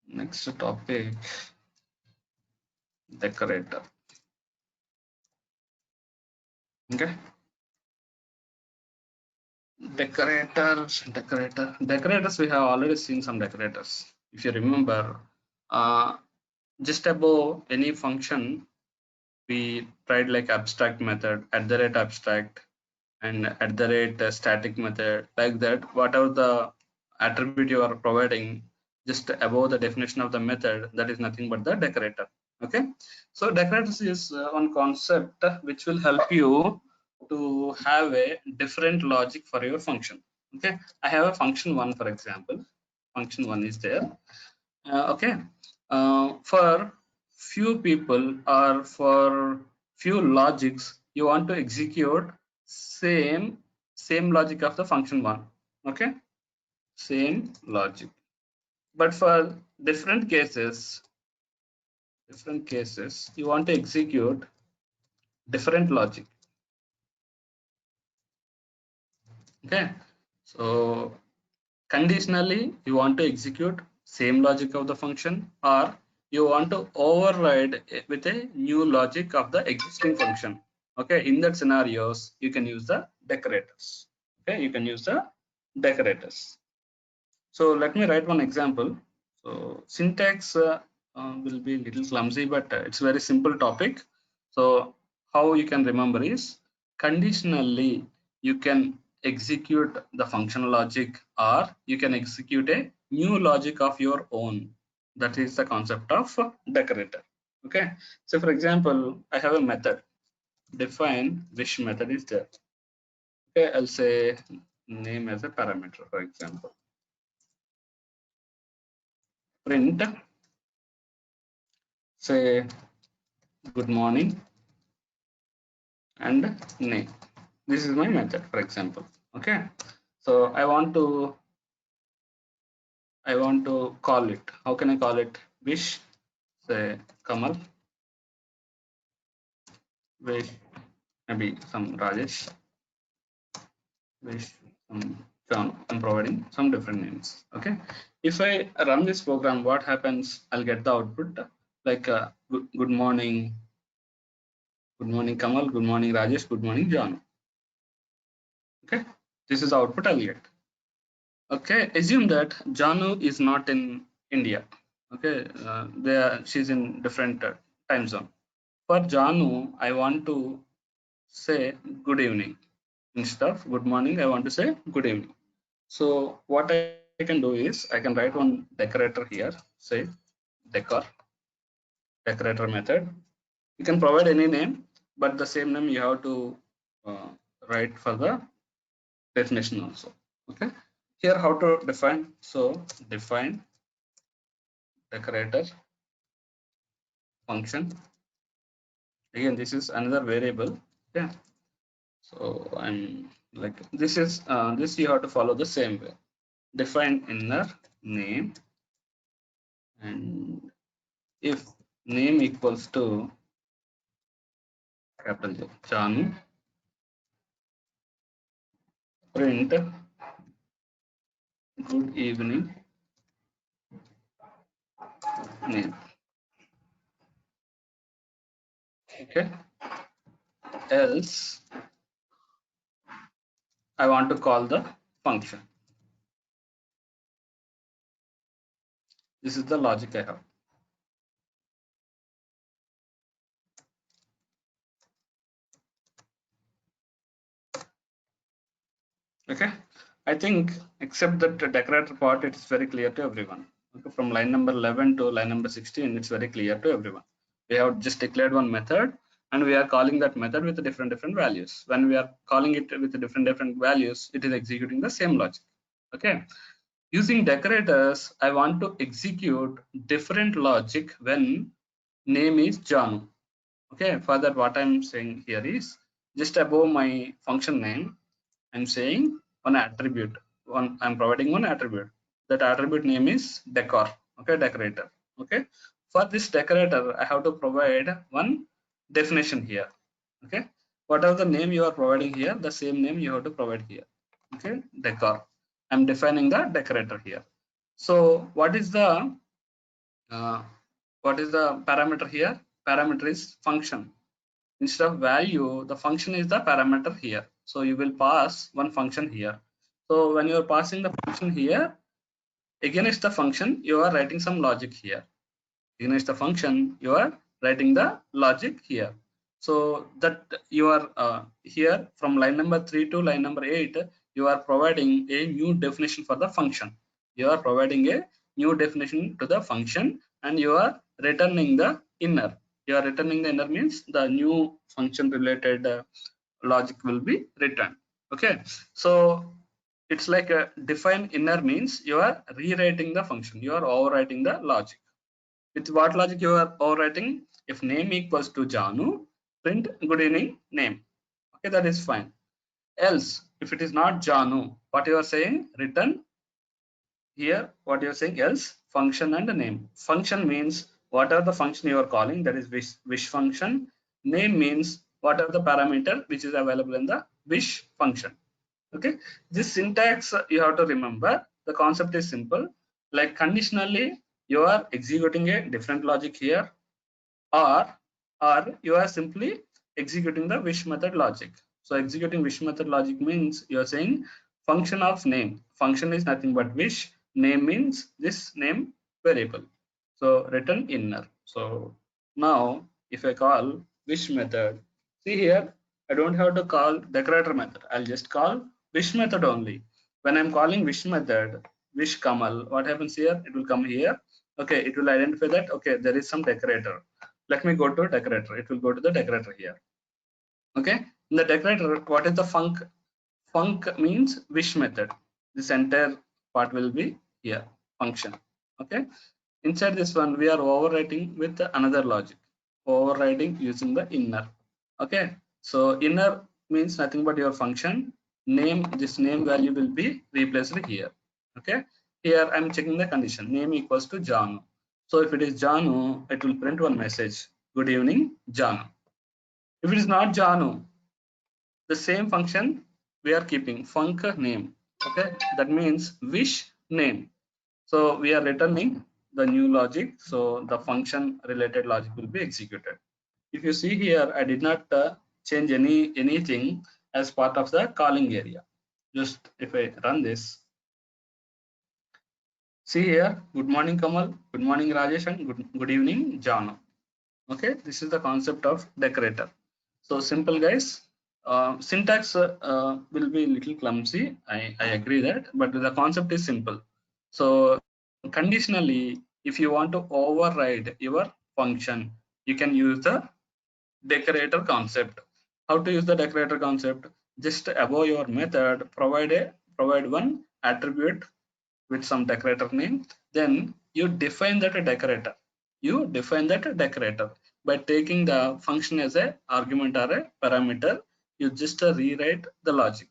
Next topic, decorator. Okay. Decorators, we have already seen some decorators. If you remember, just above any function, we tried like abstract method, @abstract, and static method, like that. Whatever the attribute you are providing, just above the definition of the method, that is nothing but the decorator. Okay. So decorators is one concept which will help you to have a different logic for your function. Okay, I have a function 1, for example. Function 1 is there. Okay, for few people or for few logics, you want to execute same logic of the function 1. Okay, same logic, but for different cases you want to execute different logic. Okay, so conditionally you want to execute same logic of the function, or you want to override it with a new logic of the existing function. Okay, in that scenarios you can use the decorators. Okay, you can use the decorators. So let me write one example. So syntax will be a little clumsy, but it's a very simple topic. So how you can remember is, conditionally you can execute the function logic, or you can execute a new logic of your own. That is the concept of decorator. Okay, so for example, I have a method, define wish method is there. Okay, I'll say name as a parameter, for example. Print, say good morning and name. This is my method, for example. Okay, so I want to call it. How can I call it? Wish, say Kamal, wish maybe some Rajesh, wish some John. I'm providing some different names. Okay, if I run this program, what happens? I'll get the output like good morning Kamal, good morning Rajesh, good morning John. Okay, this is the output I'll get. Okay, assume that Janu is not in India. Okay, she's in different time zone. For Janu, I want to say good evening. Instead of good morning, I want to say good evening. So what I can do is, I can write one decorator here, say decorator method. You can provide any name, but the same name you have to write for the definition also. Okay, here how to define. So define decorator function. Again, this is another variable. Yeah, so I'm like, this is this you have to follow the same way. Define inner name, and if name equals to capital J, Janu, print good evening name. Okay, else I want to call the function. This is the logic I have. Okay, I think except that decorator part, it's very clear to everyone. Okay, from line number 11 to line number 16, it's very clear to everyone. We have just declared one method and we are calling that method with different values. When we are calling it with different values, it is executing the same logic. Okay. Using decorators, I want to execute different logic when name is Janu. Okay, for that what I'm saying here is just above my function name, I'm saying one attribute. I'm providing one attribute. That attribute name is decor. Okay, decorator. Okay, for this decorator, I have to provide one definition here. Okay, whatever the name you are providing here, the same name you have to provide here. Okay, decor. I'm defining the decorator here. So uh, what is the parameter here? Parameter is function. Instead of value, the function is the parameter here. So you will pass one function here. So when you are passing the function here, against the function, you are writing some logic here. Against the function, you are writing the logic here. So that you are here from line number 3 to line number 8, you are providing a new definition for the function. You are providing a new definition to the function, and you are returning the inner. You are returning the inner means the new function related logic will be returned. Okay, so it's like a define inner means you are rewriting the function. You are overwriting the logic. With what logic you are overwriting? If name equals to Janu, print good evening name. Okay, that is fine. Else, if it is not Janu, what you are saying? Return here. What you are saying? Else function and name. Function means whatever the function you are calling, that is wish function. Name means whatever the parameter which is available in the wish function. Okay, this syntax you have to remember. The concept is simple. Like conditionally, you are executing a different logic here, or you are simply executing the wish method logic. So executing wish method logic means you are saying function of name. Function is nothing but wish. Name means this name variable. So return inner. So now if I call wish method, see here, I don't have to call decorator method. I'll just call wish method only. When I'm calling wish method, wish Kamal, what happens here? It will come here. Okay, it will identify that, okay, there is some decorator. Let me go to decorator. It will go to the decorator here. Okay, in the decorator, what is the func? Func means wish method. This entire part will be here, function. Okay, inside this one, we are overwriting with another logic. Overriding using the inner. Okay, so inner means nothing but your function name. This name value will be replaced here. Okay, here I'm checking the condition. Name equals to Janu. So if it is Janu, it will print one message. Good evening, Janu. If it is not Janu, the same function we are keeping func name. Okay, that means wish name. So we are returning the new logic. So the function related logic will be executed. If you see here, I did not change anything as part of the calling area. Just if I run this, see here, good morning Kamal, good morning Rajesh, and good evening Janu. Okay, this is the concept of decorator. So simple guys. Syntax will be a little clumsy, I agree that, but the concept is simple. So conditionally, if you want to override your function, you can use the decorator concept. How to use the decorator concept? Just above your method, provide one attribute with some decorator name. Then you define that decorator. You define that decorator by taking the function as a argument or a parameter. You just rewrite the logic.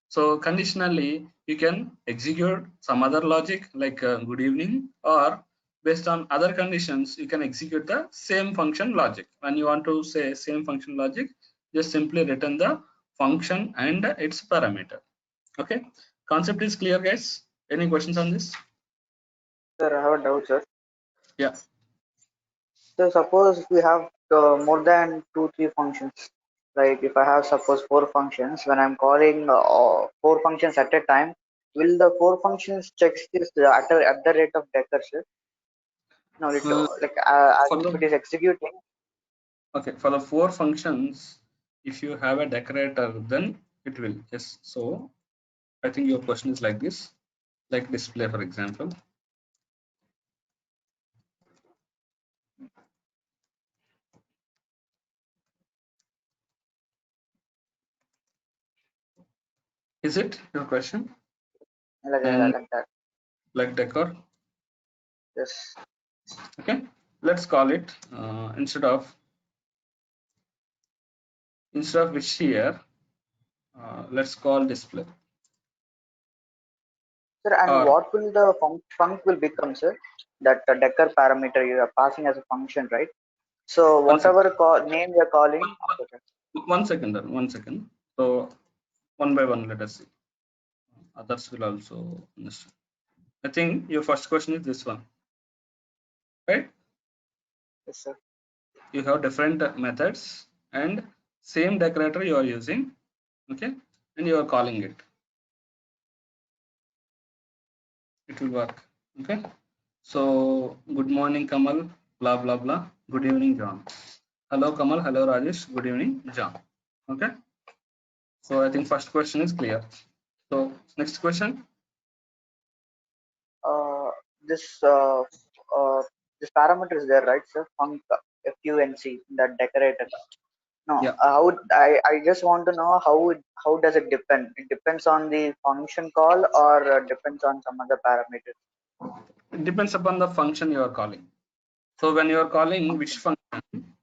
So conditionally, you can execute some other logic like good evening, or based on other conditions, you can execute the same function logic. When you want to say same function logic, just simply return the function and its parameter. Okay, concept is clear, guys. Any questions on this? Sir, I have a doubt, sir. Yeah. So suppose we have more than 2-3 functions. Like if I have suppose 4 functions, when I'm calling 4 functions at a time, will the 4 functions checks this at the rate of decker, sir? No, it, like as For if it the is executing. okay, for the 4 functions, if you have a decorator, then it will. Yes. So I think your question is like this, like display, for example. Is it your question? like, And like that. like decor? Yes. Okay, let's call it instead of wish here, let's call display. Sir, and Or what will the func will become, sir? That decker parameter you are passing as a function, right? So one second, whatever name you are calling. Okay. 1 second, then 1 second. So one by one, let us see. Others will also understand. I think your first question is this one, right? Yes, sir. You have different methods and same decorator you are using, okay, and you are calling it. It will work, okay. So good morning, Kamal, blah blah blah. Good evening, John. Hello, Kamal. Hello, Rajesh. Good evening, John. Okay. So I think first question is clear. So next question. Uh, this uh, uh, this parameter is there, right, sir? Func func that decorator. No, Yeah, I just want to know how does it depend? It depends on the function call or depends on some other parameter. it depends upon the function you are calling. So when you are calling which Okay. function,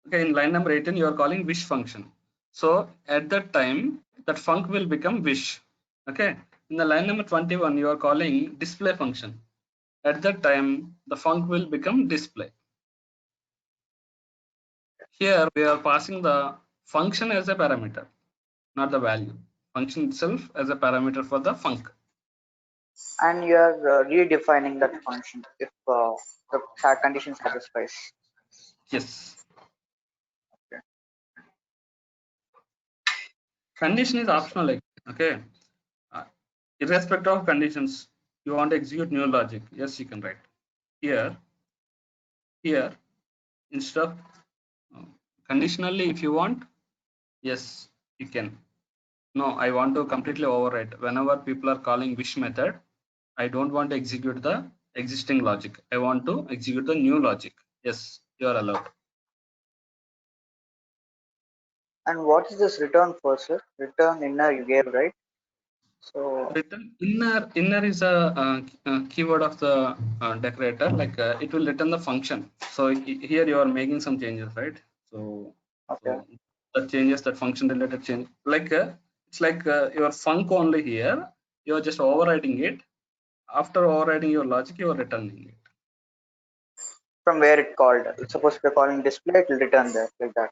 okay, in line number 18, you are calling wish function. So at that time, that func will become wish. Okay. In the line number 21, you are calling display function. At that time, the func will become display. Here we are passing the function as a parameter, not the value. Function itself as a parameter for the func. And you are redefining that function if the condition satisfies. Yes. Okay. Condition is optional. Like, okay. Uh, irrespective of conditions, you want to execute new logic. Yes, you can write. Here, instead of conditionally, if you want, yes, you can. No, I want to completely override. Whenever people are calling wish method, I don't want to execute the existing logic. I want to execute the new logic. Yes, you are allowed. And what is this return for, sir? Return inner you gave, right? So Return inner is a keyword of the decorator. Like it will return the function. So here you are making some changes, right? So okay. so the changes, that function related change, like it's like your func only here. You are just overriding it. After overriding your logic, you are returning it. From where it called. Suppose we're calling display, it will return there like that.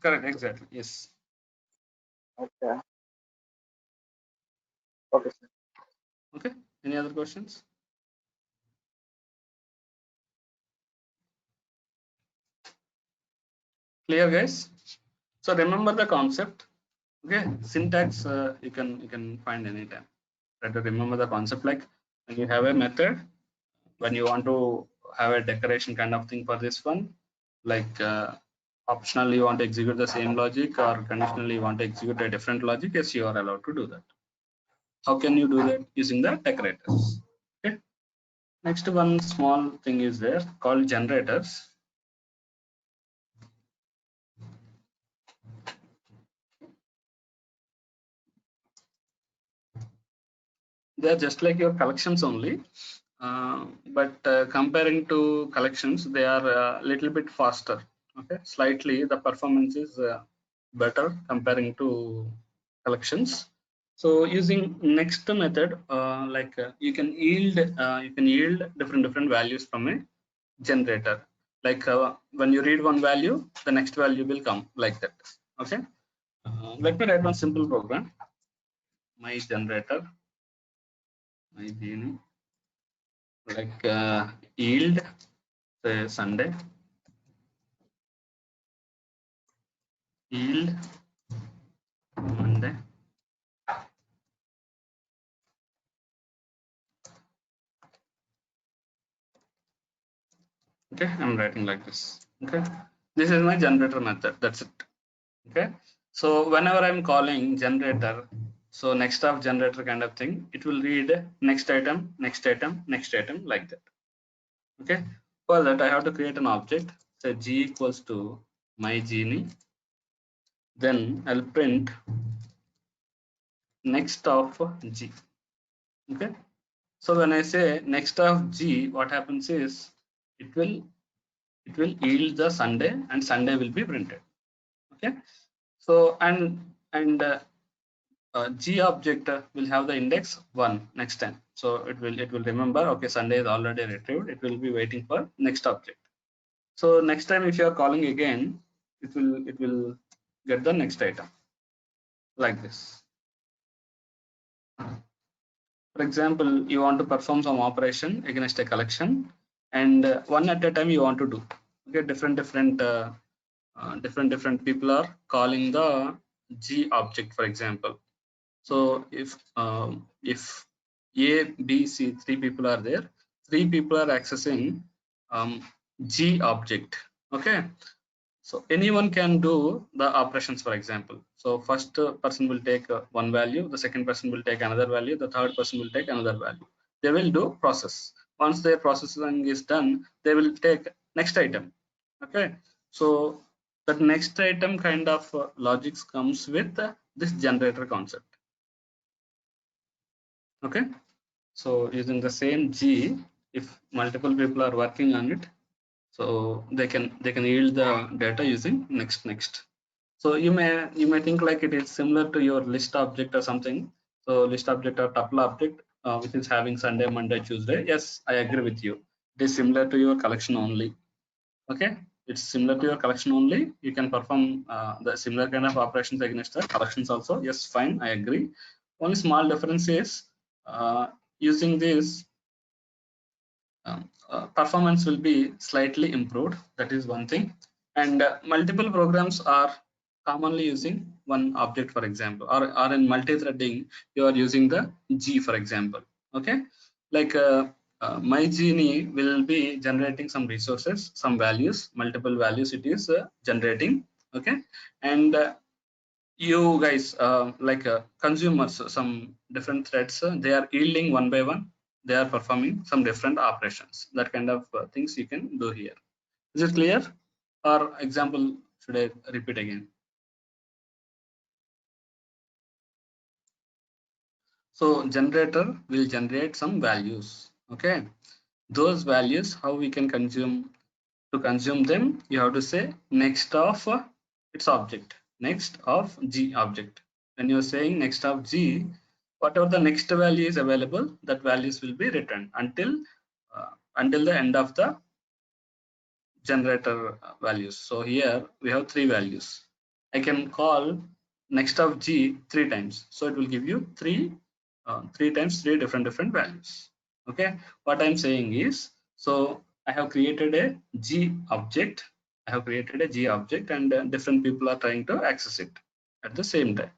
Correct, exactly. Yes. Okay. Okay, sir. Okay. Any other questions? Clear, guys? So remember the concept. Okay. Syntax you can find anytime. Try to remember the concept. Like when you have a method, when you want to have a decoration kind of thing for this one, like optionally you want to execute the same logic, or conditionally you want to execute a different logic. Yes, you are allowed to do that. How can you do that? Using the decorators. Okay. Next one small thing is there called generators. They are just like your collections only, but comparing to collections, they are a little bit faster. Okay, slightly the performance is better comparing to collections. So using next method, like you can yield different values from a generator. Like when you read one value, the next value will come like that. Okay, let me write one simple program. My generator, my GNE, like yield say Sunday, yield Monday, okay. I'm writing like this. Okay, this is my generator method. That's it. Okay, so whenever I'm calling generator, so next of generator kind of thing, it will read next item, next item, next item, like that. Okay, for that I have to create an object. So g equals to my genie then I'll print next of G. Okay. So when I say next of G, what happens is it will yield the Sunday, and Sunday will be printed. Okay. So G object will have the index 1 next time. So it will remember, okay, Sunday is already retrieved. It will be waiting for next object. So next time if you are calling again, it will get the next item like this. For example, you want to perform some operation against a collection, and one at a time you want to do. Okay, different people are calling the G object, for example. So if A, B, C, three people are there, three people are accessing G object. Okay, so anyone can do the operations, for example. So first person will take one value, the second person will take another value, the third person will take another value. They will do process. Once their processing is done, they will take next item. Okay, so that next item kind of logics comes with this generator concept. Okay, so using the same G, if multiple people are working on it, so they can yield the data using next. So you may think like it is similar to your list object or something. So list object or tuple object, which is having Sunday, Monday, Tuesday. Yes, I agree with you. It is similar to your collection only. Okay, it's similar to your collection only. You can perform the similar kind of operations against the collections also. Yes, fine, I agree. One small difference is using this performance will be slightly improved. That is one thing. And multiple programs are commonly using one object, for example, or in multi-threading you are using the G, for example. Okay, like my Genie will be generating some resources, some values, multiple values it is generating. Okay, and you guys like consumers, some different threads, they are yielding one by one, they are performing some different operations. That kind of things you can do here. Is it clear, or example should I repeat again? So generator will generate some values. Okay, those values, how we can consume? To consume them, you have to say next of its object, next of G object. When you're saying next of G, whatever the next value is available, that values will be returned until the end of the generator values. So here we have three values. I can call next of G three times, so it will give you three times three different values. Okay, what I'm saying is, so I have created a G object. I have created a G object, and different people are trying to access it at the same time.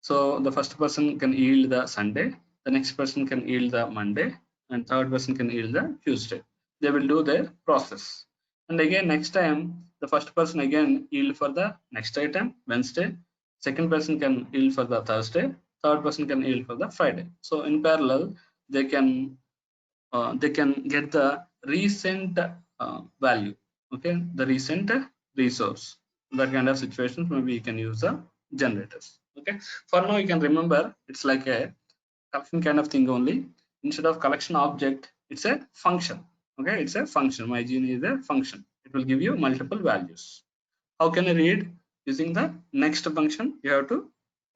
So the first person can yield the Sunday, the next person can yield the Monday, and third person can yield the Tuesday. They will do their process. And again, next time, the first person again yield for the next item, Wednesday. Second person can yield for the Thursday. Third person can yield for the Friday. So in parallel, they can get the recent value. Okay, the recent resource. That kind of situations, maybe you can use the generators. Okay, for now you can remember it's like a collection kind of thing only. Instead of collection object, it's a function. Okay, it's a function. My Genie is a function. It will give you multiple values. How can I read? Using the next function, you have to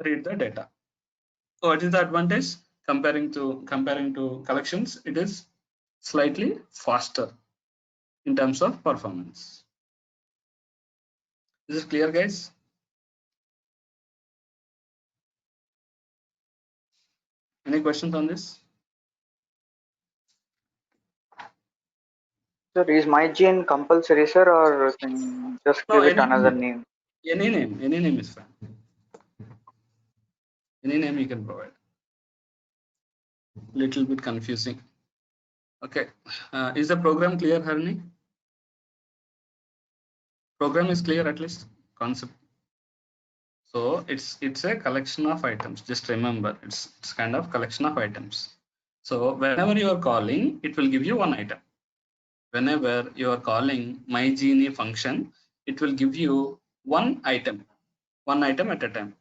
read the data. So what is the advantage? Comparing to collections, it is slightly faster in terms of performance. Is it clear, guys? Any questions on this? Sir, is MyGene compulsory, sir, or can just No, give it another name? Any name is fine. Any name you can provide. Little bit confusing. Okay, is the program clear, Harini? Program is clear, at least concept. So it's a collection of items. Just remember, it's kind of collection of items. So whenever you are calling, it will give you one item. Whenever you are calling my Genie function, it will give you one item. one item at a time.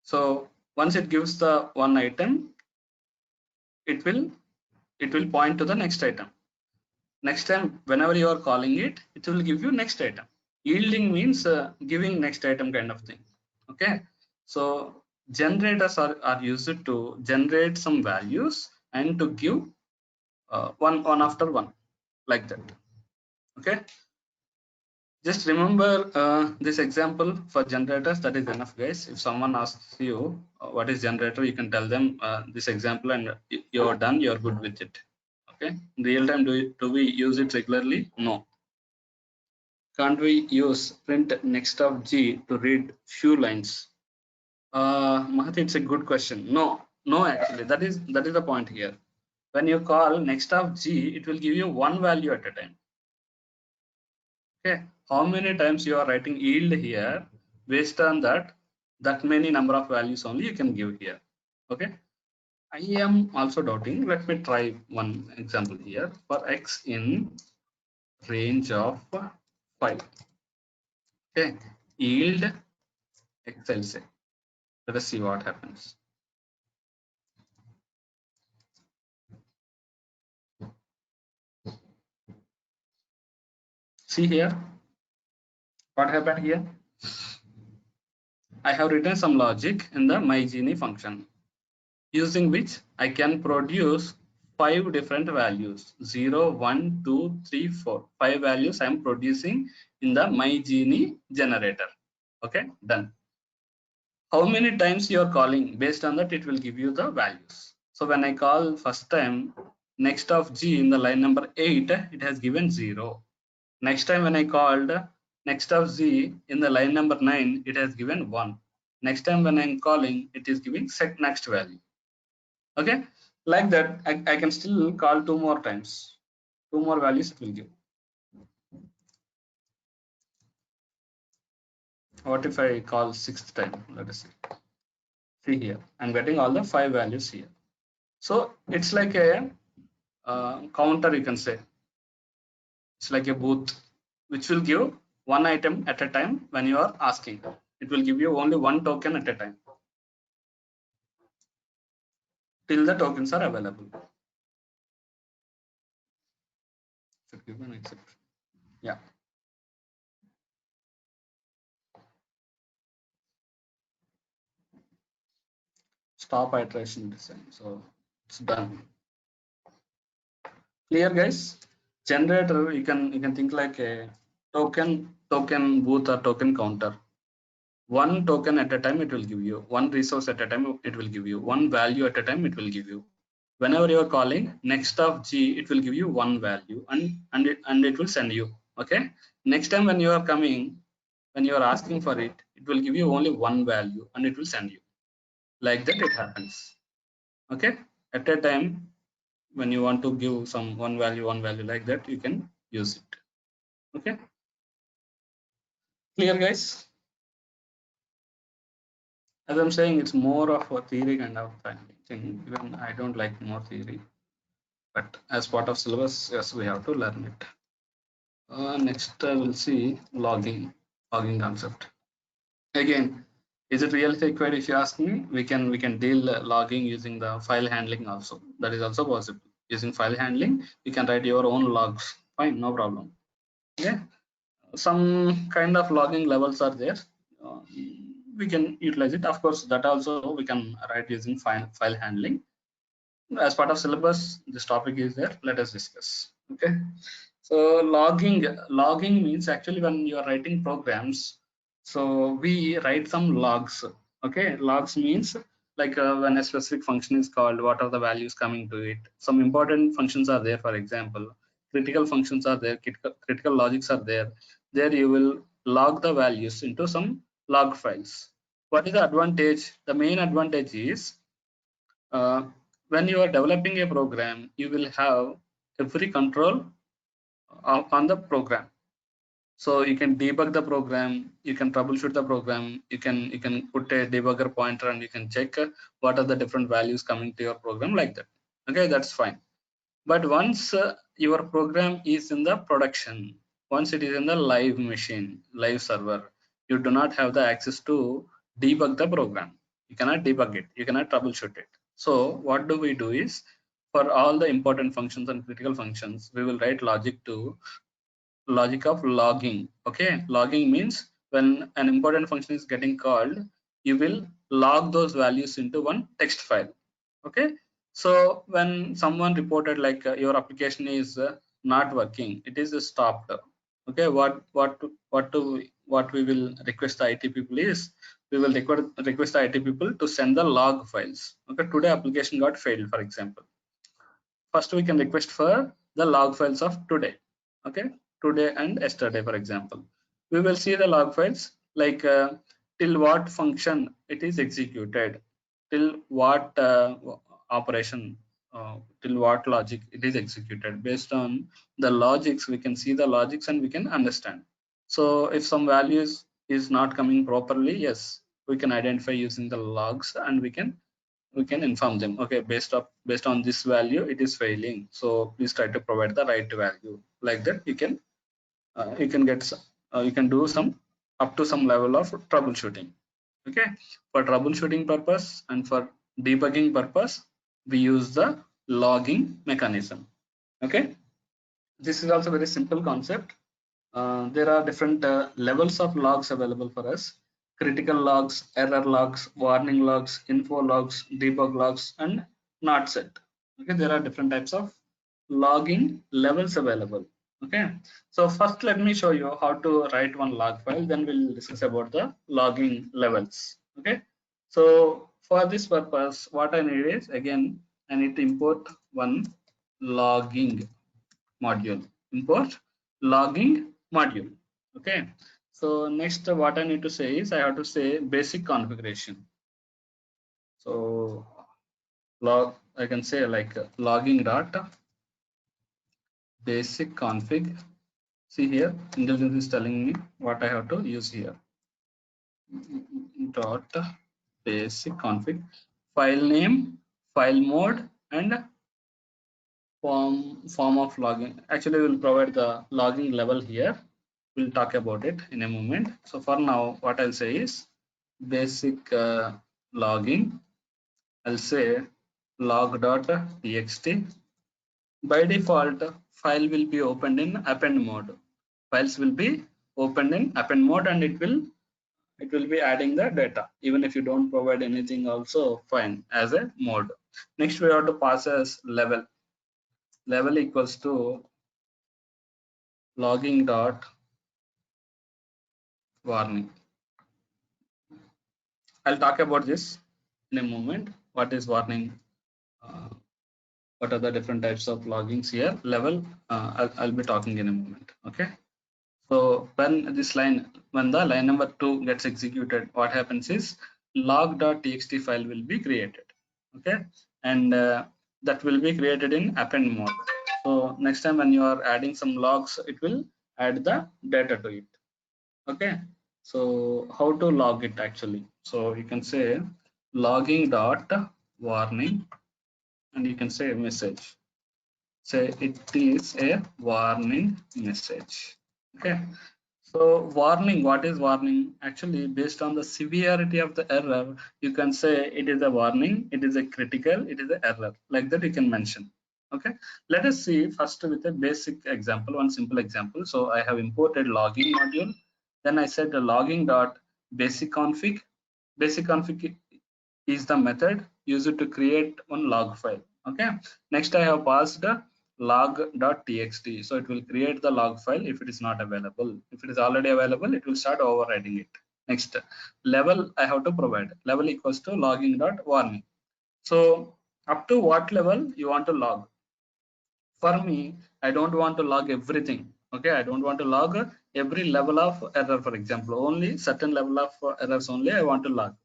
So once it gives the one item, it will point to the next item. Next time, whenever you are calling it, it will give you next item. Yielding means giving next item kind of thing. Okay, so generators are used to generate some values and to give one after one, like that. Okay, just remember this example for generators. That is enough, guys. If someone asks you what is generator, you can tell them this example and you're done, you're good with it. Okay, in real time, do we use it regularly? No. Can't we use print next of G to read few lines? Mahati, it's a good question. No, actually, that is the point here. When you call next of G, it will give you one value at a time. Okay, how many times you are writing yield here? Based on that many number of values only you can give here. Okay, I am also doubting. Let me try one example here for X in range of 5. Okay, yield X, I'll say. Let us see what happens. See here, what happened here? I have written some logic in the myGenie function, using which I can produce 5 different values: 0, 1, 2, 3, 4. 5 values I am producing in the myGenie generator. Okay, done. How many times you are calling? Based on that, it will give you the values. So when I call first time next of G in the line number 8, it has given 0. Next time when I called next of Z in the line number 9, it has given 1. Next time when I'm calling, it is giving set next value. Okay, like that, I can still call 2 more times. 2 more values it will give. What if I call 6th time? Let us see. See here, I'm getting all the 5 values here. So it's like a counter, you can say. It's like a booth which will give one item at a time when you are asking. It will give you only one token at a time till the tokens are available. Give an exception. Yeah. Stop iteration design. So it's done. Clear, guys? Generator, you can think like a token booth or token counter. One token at a time it will give you, one resource at a time it will give you, one value at a time it will give you. Whenever you are calling next of G, it will give you one value and it will send you. Okay, next time when you are coming, when you are asking for it, it will give you only one value and it will send you. Like that it happens. Okay, at a time when you want to give some one value like that, you can use it. Okay, clear, guys? As I'm saying, it's more of a theory kind of thing. Even I don't like more theory, but as part of syllabus, yes, we have to learn it. Next, we'll see logging concept. Again, is it really required? If you ask me, we can deal logging using the file handling also. That is also possible. Using file handling, you can write your own logs. Fine, no problem. Yeah, some kind of logging levels are there. We can utilize it. Of course, that also we can write using file handling. As part of syllabus, this topic is there. Let us discuss. Okay. So logging means actually when you are writing programs, so we write some logs. Okay, logs means like when a specific function is called, what are the values coming to it. Some important functions are there. For example, critical functions are there, critical logics are there. There you will log the values into some log files. What is the advantage? The main advantage is when you are developing a program, you will have every control on the program. So you can debug the program, you can troubleshoot the program, you can put a debugger pointer and you can check what are the different values coming to your program, like that. Okay, that's fine. But once your program is in the production, once it is in the live machine, live server, you do not have the access to debug the program. You cannot debug it. You cannot troubleshoot it. So what do we do is, for all the important functions and critical functions, we will write logic of logging. Okay, logging means when an important function is getting called, you will log those values into one text file. Okay, so when someone reported like your application is not working, it is stopped. Okay, what we will request the IT people is, we will request the IT people to send the log files. Okay, today application got failed, for example. First we can request for the log files of today. Okay, today and yesterday, for example. We will see the log files like till what function it is executed, till what operation, till what logic it is executed. Based on the logics, we can see the logics and we can understand. So if some values is not coming properly, yes, we can identify using the logs, and we can inform them, okay, based on this value it is failing, so please try to provide the right value. Like that you can get you can do some up to some level of troubleshooting. Okay, for troubleshooting purpose and for debugging purpose, we use the logging mechanism. Okay, this is also very simple concept. There are different levels of logs available for us: critical logs, error logs, warning logs, info logs, debug logs, and not set. Okay, there are different types of logging levels available. Okay, so first let me show you how to write one log file, then we'll discuss about the logging levels. Okay, so for this purpose, what I need is, again, I need to import one logging module. Import logging module. Okay, so next what I need to say is, I have to say basic configuration. So log, I can say like logging dot basic config. See here, intelligence is telling me what I have to use here. Dot basic config, file name, file mode, and form of login. Actually, we'll provide the logging level here. We'll talk about it in a moment. So for now, what I'll say is basic logging. I'll say log.txt. By default, file will be opened in append mode. Files will be opened in append mode, and it will be adding the data. Even if you don't provide anything, also fine as a mode. Next, we have to pass as level. Level equals to logging dot warning. I'll talk about this in a moment. What is warning? What are the different types of loggings here? Level, I'll be talking in a moment. Okay. So when this line, when the line number 2 gets executed, what happens is log.txt file will be created. Okay, and that will be created in append mode. So next time when you are adding some logs, it will add the data to it. Okay, so how to log it actually? So you can say logging dot warning, and you can say message. Say it is a warning message. Okay, so warning, what is warning? Actually, based on the severity of the error, you can say it is a warning, it is a critical, it is an error. Like that you can mention. Okay, let us see first with a basic example, one simple example. So I have imported logging module. Then I said the logging dot basic config. Basic config is the method used to create one log file. Okay, next I have passed log.txt, so it will create the log file if it is not available. If it is already available, it will start overriding it. Next, level I have to provide. Level equals to logging.warning. So up to what level you want to log? For me, I don't want to log everything. Okay, I don't want to log every level of error. For example, only certain level of errors only I want to log.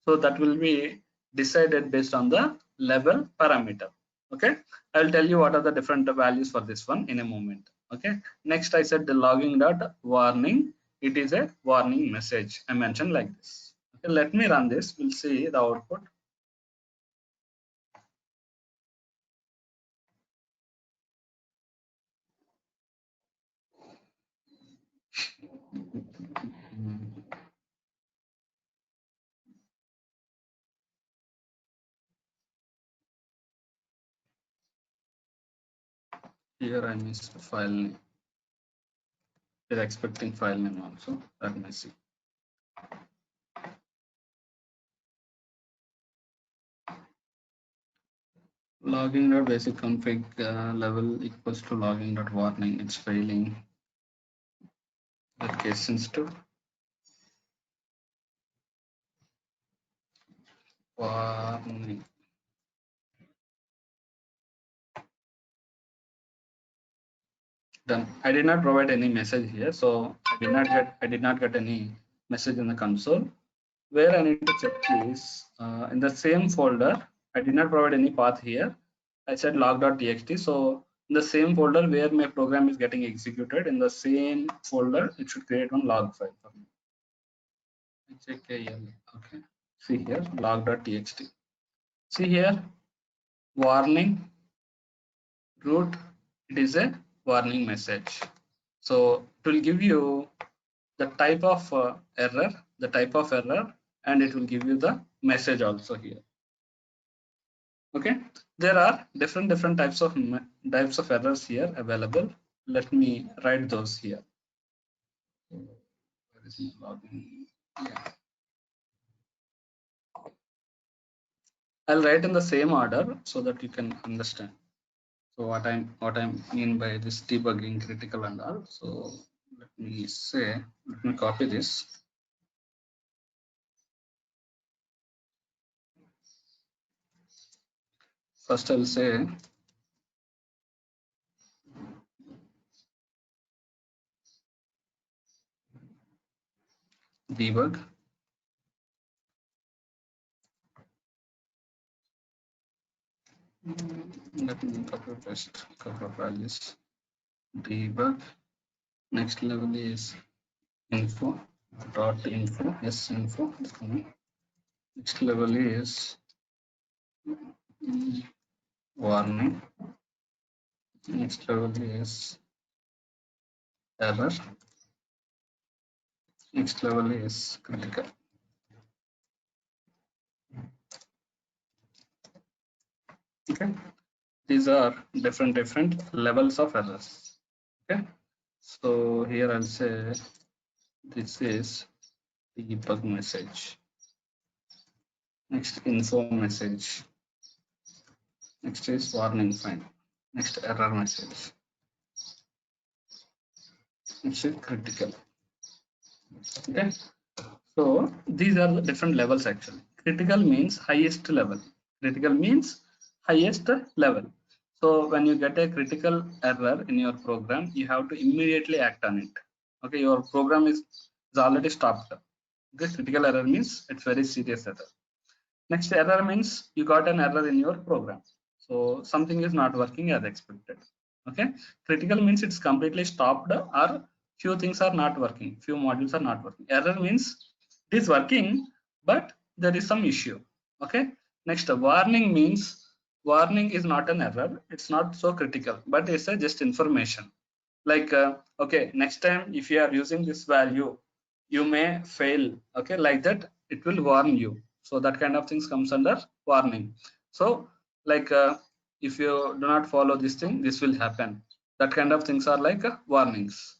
So that will be decided based on the level parameter. Okay, I will tell you what are the different values for this one in a moment. Okay, next I said the logging dot warning. It is a warning message I mentioned like this. Okay, let me run this. We'll see the output. Here I missed file name. We're expecting file name also. Let me see. Logging.basic config level equals to logging.warning. It's failing. That case sensitive. Warning. Done. I did not provide any message here, so I did not get any message in the console. Where I need to check is in the same folder. I did not provide any path here. I said log.txt. So in the same folder where my program is getting executed, in the same folder, it should create one log file for me. Okay. See here, log.txt. See here, warning root. It is a warning message. So it will give you the type of error, and it will give you the message also here. Okay, there are different types of errors here available. Let me write those here. Where is my login? Yeah. I'll write in the same order so that you can understand. So what I mean by this debugging critical and all. So let me copy this. First I'll say debug. Let me copy paste couple of values. Debug. Next level is info. Yes, info. Next level is warning. Next level is error. Next level is critical. Okay, these are different levels of errors. Okay, so here I'll say this is the debug message. Next, info message. Next is warning find. Next, error message. Next is critical. Okay, so these are the different levels actually. Critical means highest level. Critical means highest level. So when you get a critical error in your program, you have to immediately act on it. Okay, your program is already stopped. Okay, critical error means it's very serious error. Next, error means you got an error in your program. So something is not working as expected. Okay, critical means it's completely stopped or few things are not working, few modules are not working. Error means it is working, but there is some issue. Okay, next, warning means warning is not an error, it's not so critical, but it's a just information. Like okay, next time if you are using this value, you may fail. Okay, like that it will warn you. So that kind of things comes under warning. So like if you do not follow this thing, this will happen. That kind of things are like warnings.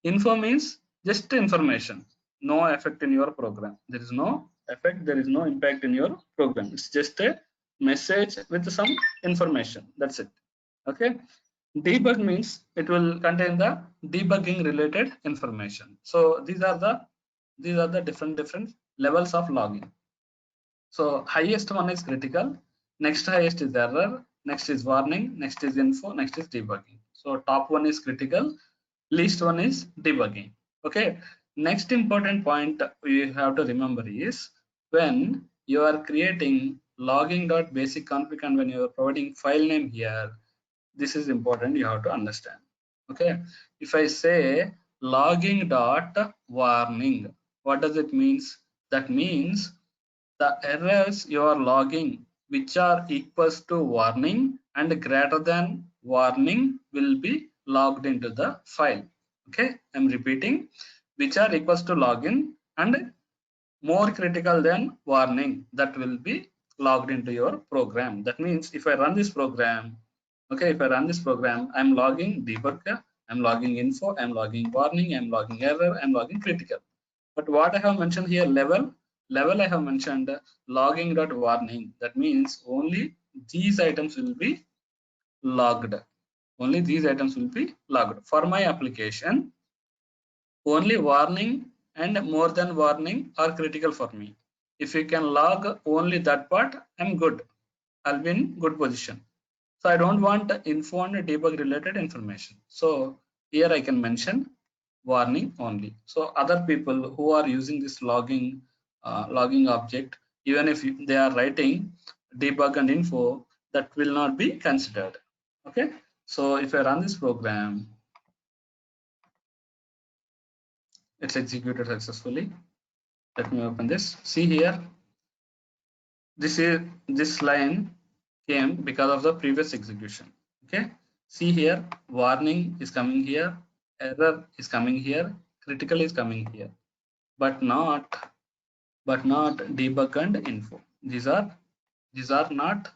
Info means just information, no effect in your program. There is no effect, there is no impact in your program. It's just a message with some information. That's it. Okay, debug means it will contain the debugging related information. So these are the different levels of logging. So highest one is critical, next highest is error, next is warning, next is info, next is debugging. So top one is critical, least one is debugging. Okay, next important point we have to remember is when you are creating logging.basic config and when you are providing file name here, this is important, you have to understand. Okay, if I say logging dot warning, what does it means? That means the errors you are logging which are equals to warning and greater than warning will be logged into the file. Okay, I'm repeating, which are equals to login and more critical than warning, that will be logged into your program. That means if I run this program, Okay, if I run this program, I'm logging debug, I'm logging info, I'm logging warning, I'm logging error, I'm logging critical. But what I have mentioned here, level I have mentioned logging dot warning. That means only these items will be logged. Only these items will be logged. For my application, only warning and more than warning are critical for me. If you can log only that part, I'm good. I'll be in good position. So I don't want info and debug related information. So here I can mention warning only. So other people who are using this logging object, even if they are writing debug and info, that will not be considered. Okay. So if I run this program, it's executed successfully. Let me open this. See here, this line came because of the previous execution. Okay. See here, warning is coming here, error is coming here, critical is coming here, but not debug and info. These are not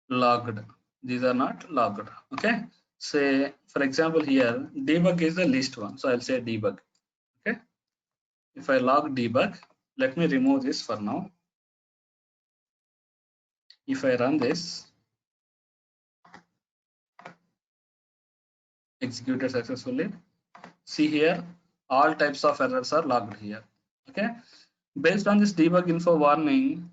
logged. These are not logged. Okay. Say for example here, debug is the least one. So I'll say debug. Okay. If I log debug, let me remove this for now. If I run this, executed successfully. See here, all types of errors are logged here. Okay. Based on this debug info warning,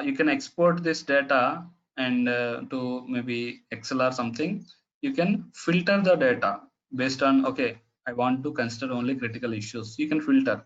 you can export this data and to maybe Excel or something. You can filter the data based on, okay, I want to consider only critical issues. You can filter.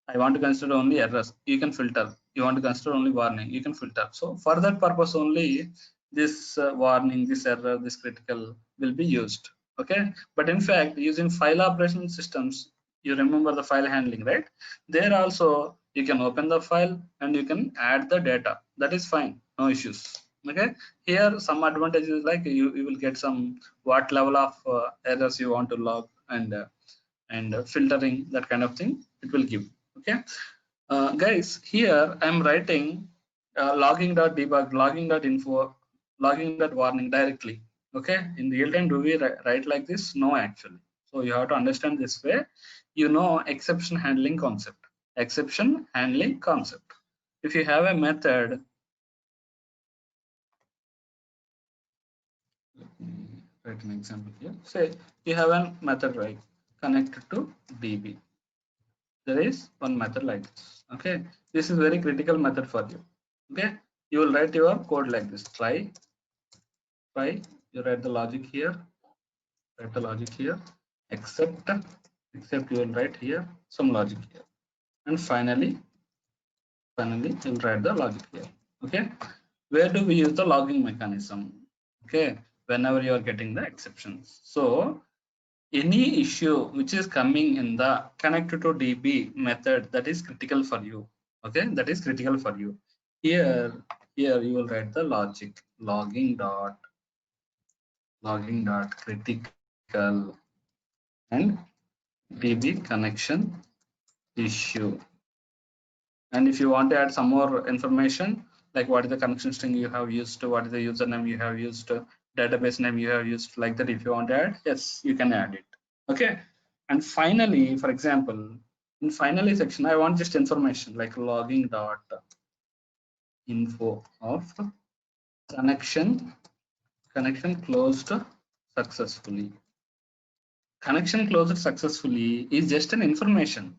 I want to consider only errors. You can filter. You want to consider only warning. You can filter. So for that purpose only, this warning, this error, this critical will be used. Okay. But in fact, using file operation systems, you remember the file handling, right? There also you can open the file and you can add the data. That is fine. No issues. Okay. Here some advantages like you will get some what level of errors you want to log and filtering, that kind of thing it will give. Okay. Guys, here I'm writing logging.debug, logging.info, logging.warning directly. Okay. In real time, do we write like this? No, actually. So you have to understand this way. You know exception handling concept. Exception handling concept. If you have a method, let me write an example here. Say you have a method, right, connected to DB. There is one method like this. Okay, this is very critical method for you. Okay, you will write your code like this. Try, you write the logic here, except you will write here some logic here, and finally you will write the logic here. Okay, where do we use the logging mechanism? Okay, whenever you are getting the exceptions. So any issue which is coming in the connected to DB method, that is critical for you. Okay, that is critical for you. Here you will write the logic logging dot critical and DB connection issue. And if you want to add some more information, like what is the connection string you have used, what is the username you have used, database name you have used, like that, if you want to add, yes, you can add it. Okay. And finally, for example, in finally section, I want just information like logging dot info of connection closed successfully. Connection closed successfully is just an information.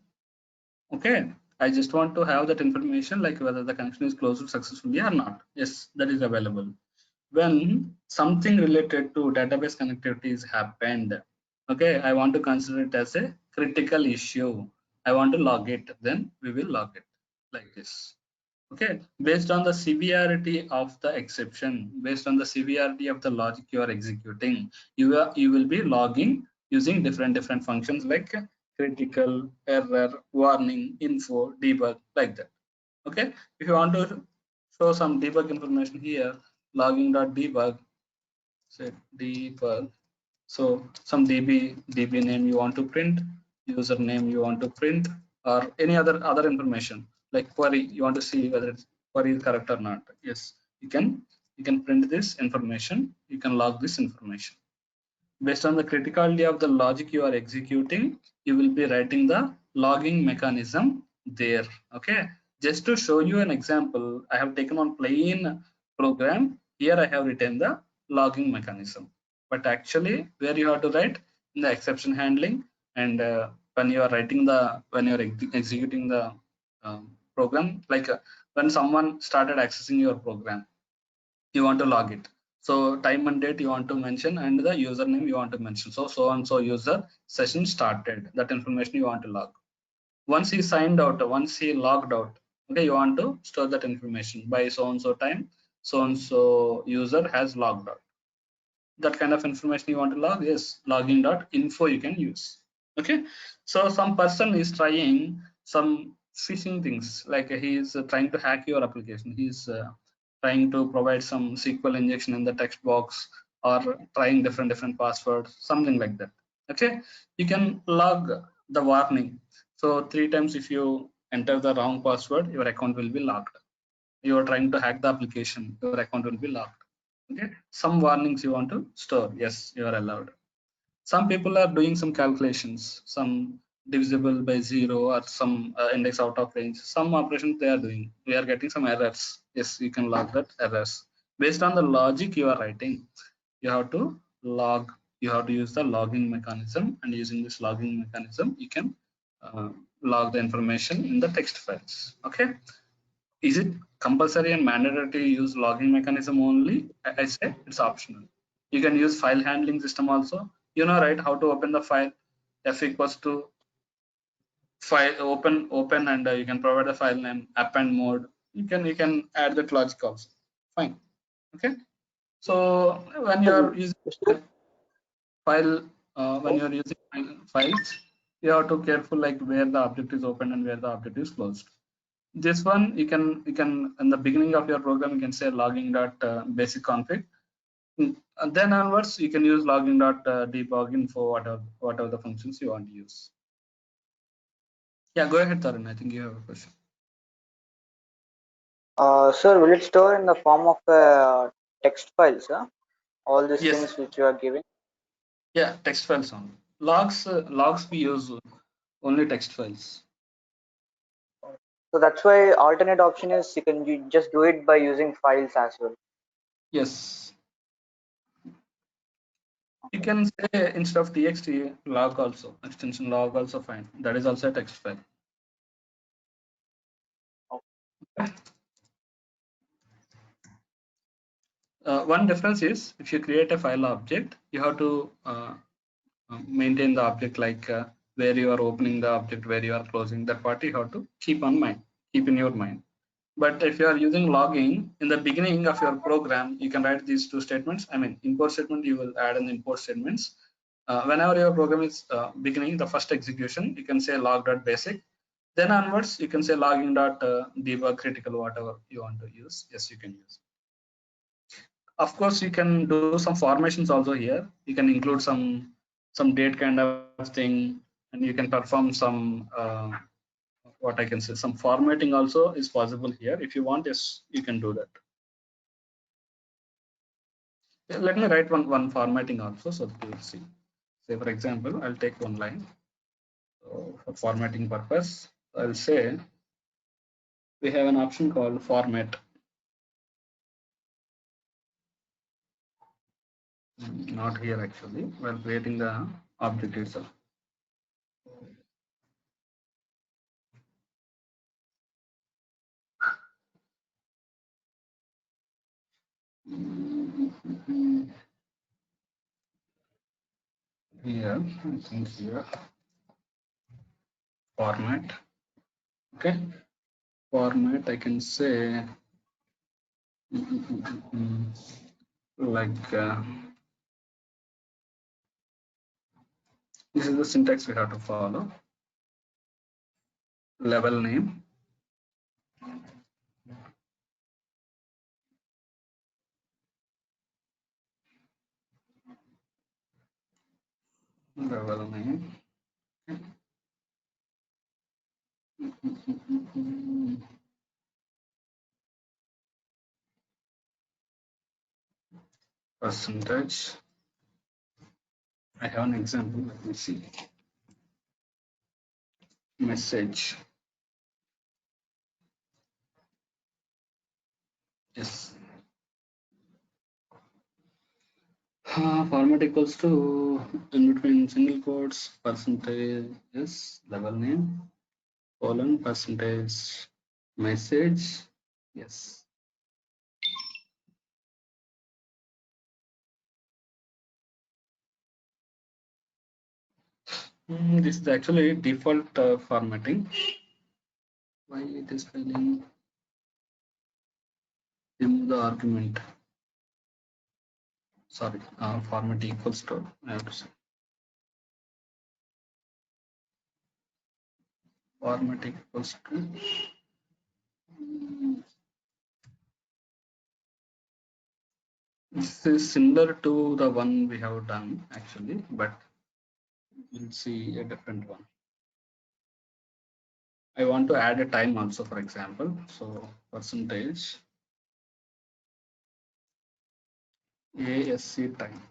Okay, I just want to have that information, like whether the connection is closed successfully or not. Yes, that is available. When something related to database connectivity is happened, okay, I want to consider it as a critical issue. I want to log it, then we will log it like this. Okay, based on the severity of the exception, based on the severity of the logic you are executing, you will be logging using different functions like critical, error, warning, info, debug, like that. Okay, if you want to show some debug information here, logging.debug, say debug. So some DB name you want to print, username you want to print, or any other information like query you want to see whether it's query is correct or not. Yes, you you can print this information, you can log this information. Based on the criticality of the logic you are executing, you will be writing the logging mechanism there. Okay, just to show you an example, I have taken one plain program. Here I have written the logging mechanism, but actually where you have to write in the exception handling, and when you are writing the, when you are executing the program, like when someone started accessing your program, you want to log it. So time and date you want to mention, and the username you want to mention. So and so user session started, that information you want to log. Once he signed out, once he logged out, okay, you want to store that information by so and so time, so and so user has logged out. That kind of information you want to log, yes, login.info you can use. Okay, so some person is trying some phishing things, like he is trying to hack your application. He's trying to provide some SQL injection in the text box, or trying different passwords, something like that. Okay, you can log the warning. So 3 times if you enter the wrong password, your account will be locked. You are trying to hack the application, your account will be locked. Okay, some warnings you want to store, yes, you are allowed. Some people are doing some calculations, some divisible by 0, or some index out of range, some operations they are doing, we are getting some errors. Yes, you can log that errors. Based on the logic you are writing, you have to log, you have to use the logging mechanism, and using this logging mechanism you can log the information in the text files. Okay, is it compulsory and mandatory to use logging mechanism only? I say it's optional. You can use file handling system also. You know, right, how to open the file. F equals to file, open, and you can provide the file name, append mode. You can add that logic also. Fine. Okay. So when you are using file, when you are using files, you have to careful like where the object is open and where the object is closed. This one you can in the beginning of your program you can say logging dot basic config. And then onwards you can use logging dot debug info, whatever the functions you want to use. Yeah, go ahead, Tarun. I think you have a question. Sir, will it store in the form of text files, huh? All these Yes. things which you are giving? Yeah, text files only. Logs we use only text files. So that's why alternate option is you just do it by using files as well. Yes. You can say instead of txt log also, extension log also fine. That is also a text file. One difference is if you create a file object, you have to maintain the object, like where you are opening the object, where you are closing, that part you have to keep in your mind. But if you are using logging in the beginning of your program, you can write these two statements. I mean, import statement, you will add an import statements. Whenever your program is beginning, the first execution, you can say log.basic. Then onwards, you can say logging.debug critical, whatever you want to use. Yes, you can use. Of course, you can do some formations also here. You can include some date kind of thing, and you can perform some what I can say, some formatting also is possible here. If you want, yes, you can do that. Let me write one formatting also, so that you will see. Say for example, I'll take one line. So for formatting purpose, I'll say we have an option called format. Not here actually, while creating the object itself. Here, I think here, format. Okay, format, I can say like this is the syntax we have to follow. Level name, level name. percentage. I have an example. Let me see. Message. Yes. Format equals to in between single quotes percentage is level name colon percentage message. Yes. This is actually default formatting. Why it is failing? Remove the argument. Sorry, format equals to. I have to say. Format equals to. This is similar to the one we have done actually, but we'll see a different one. I want to add a time also, for example. So percentage ASC time.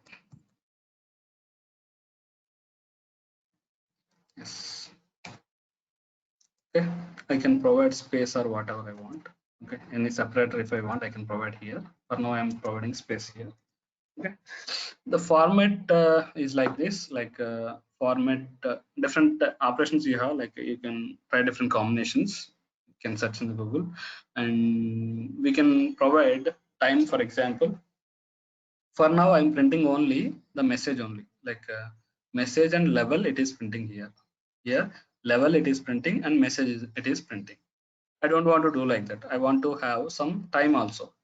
Yes. Okay. I can provide space or whatever I want. Okay. Any separator if I want, I can provide here. For now, I'm providing space here. Okay. The format is like this, like format different operations you have, like you can try different combinations. You can search in the Google, and we can provide time, for example. For now, I'm printing only the message only, like message and level it is printing here. Here, level it is printing and message it is printing. I don't want to do like that. I want to have some time also.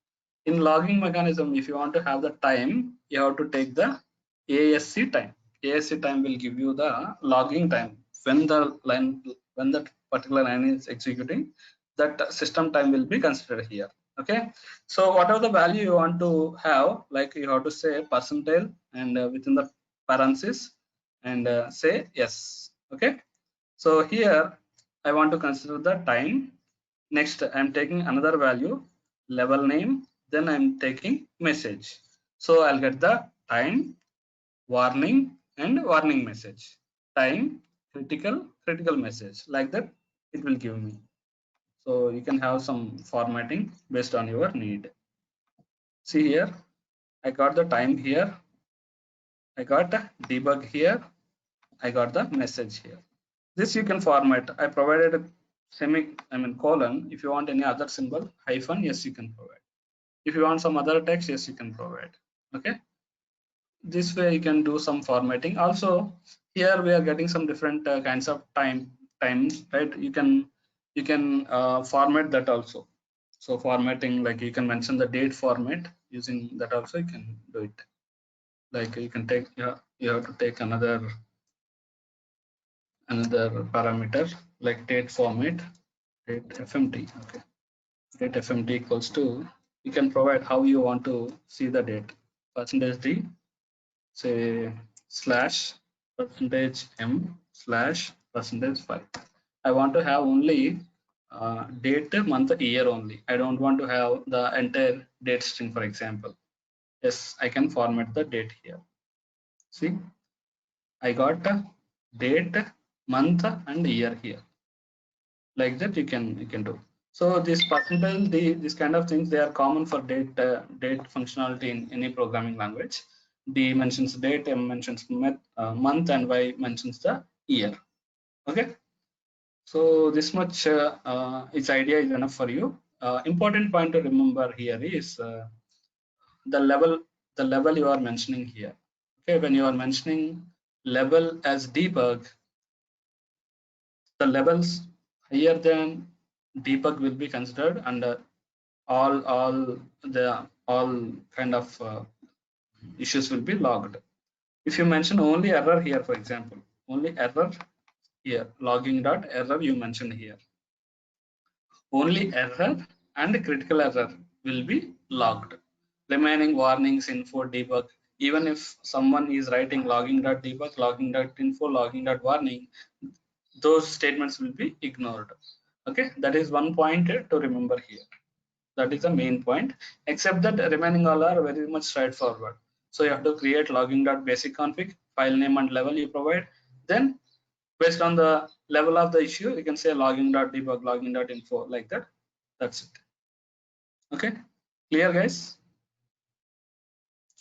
In logging mechanism, if you want to have the time, you have to take the ASC time. ASC time will give you the logging time when the line, when that particular line is executing. That system time will be considered here. Okay, so whatever the value you want to have, like you have to say percentile and within the parenthesis and say yes. Okay, so here I want to consider the time. Next, I'm taking another value, level name, then I'm taking message. So I'll get the time, warning, and warning message. Time, critical, critical message. Like that, it will give me. So you can have some formatting based on your need. See here, I got the time here. I got the debug here. I got the message here. This you can format. I provided a colon. If you want any other symbol, hyphen, yes, you can provide. If you want some other text, yes, you can provide. Okay, this way you can do some formatting. Also, here we are getting some different kinds of times, right? You can format that also. So formatting, like you can mention the date format using that also. You can do it. Like you can take, yeah, you have to take another parameter like date format, date FMT. Okay, date FMT equals to, you can provide how you want to see the date. Percentage D, say slash percentage M slash percentage 5. I want to have only date, month, year only. I don't want to have the entire date string, for example. Yes, I can format the date here. See, I got date, month, and year here. Like that, you can do. So this percentile, this kind of things, they are common for date functionality in any programming language. D mentions date, M mentions month, and Y mentions the year. Okay, so this much its idea is enough for you. Important point to remember here is the level you are mentioning here. Okay, when you are mentioning level as debug, the levels higher than debug will be considered, and all kind of issues will be logged. If you mention only error here, for example, only error here, logging dot error you mentioned here, only error and critical error will be logged. Remaining warnings, info, debug, even if someone is writing logging dot debug, logging dot info, logging dot warning, those statements will be ignored. Okay, that is one point to remember here. That is the main point, except that remaining all are very much straightforward. So you have to create logging.basic config, file name and level you provide. Then based on the level of the issue, you can say logging.debug, logging.info, like that. That's it. Okay, clear guys?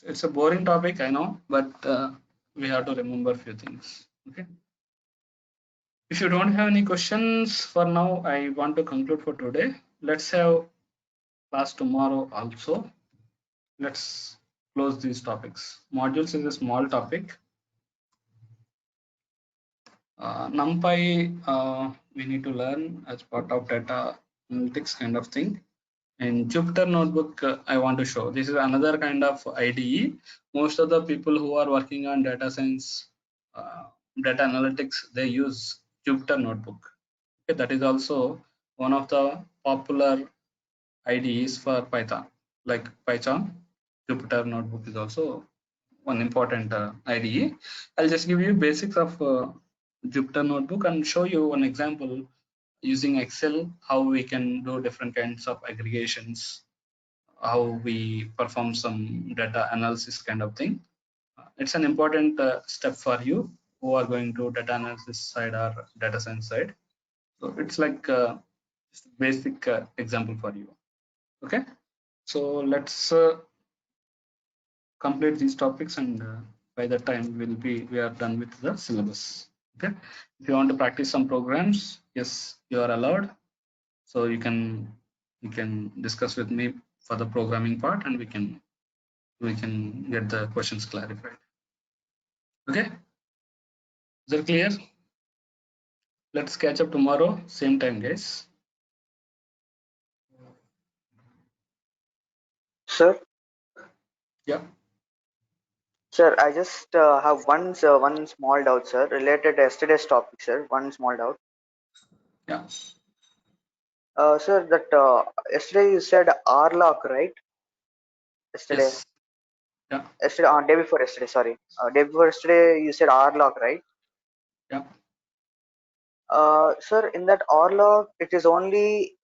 It's a boring topic, I know, but we have to remember a few things. Okay. If you don't have any questions for now, I want to conclude for today. Let's have class tomorrow also. Let's close these topics. Modules is a small topic. NumPy we need to learn as part of data analytics kind of thing. And Jupyter Notebook I want to show. This is another kind of IDE. Most of the people who are working on data science, data analytics, they use Jupyter Notebook. Okay, that is also one of the popular IDEs for Python. Like Python, Jupyter Notebook is also one important IDE. I'll just give you basics of Jupyter Notebook and show you one example using Excel, how we can do different kinds of aggregations, how we perform some data analysis kind of thing. It's an important step for you who are going to data analysis side or data science side. So it's like just a basic example for you. Okay, so let's complete these topics, and by that time we are done with the syllabus. Okay, if you want to practice some programs, yes, you are allowed. So you can discuss with me for the programming part, and we can get the questions clarified. Okay, is that clear? Let's catch up tomorrow, same time, guys. Sir, Yeah. sir, I just have one small doubt, sir, related to yesterday's topic, sir. One small doubt. Yeah. Sir, that yesterday you said RLock, right? Yesterday, Yes. Yeah. yesterday, day before yesterday, sorry. Day before yesterday, you said RLock, right? Yeah. Sir, in that RLock, it is only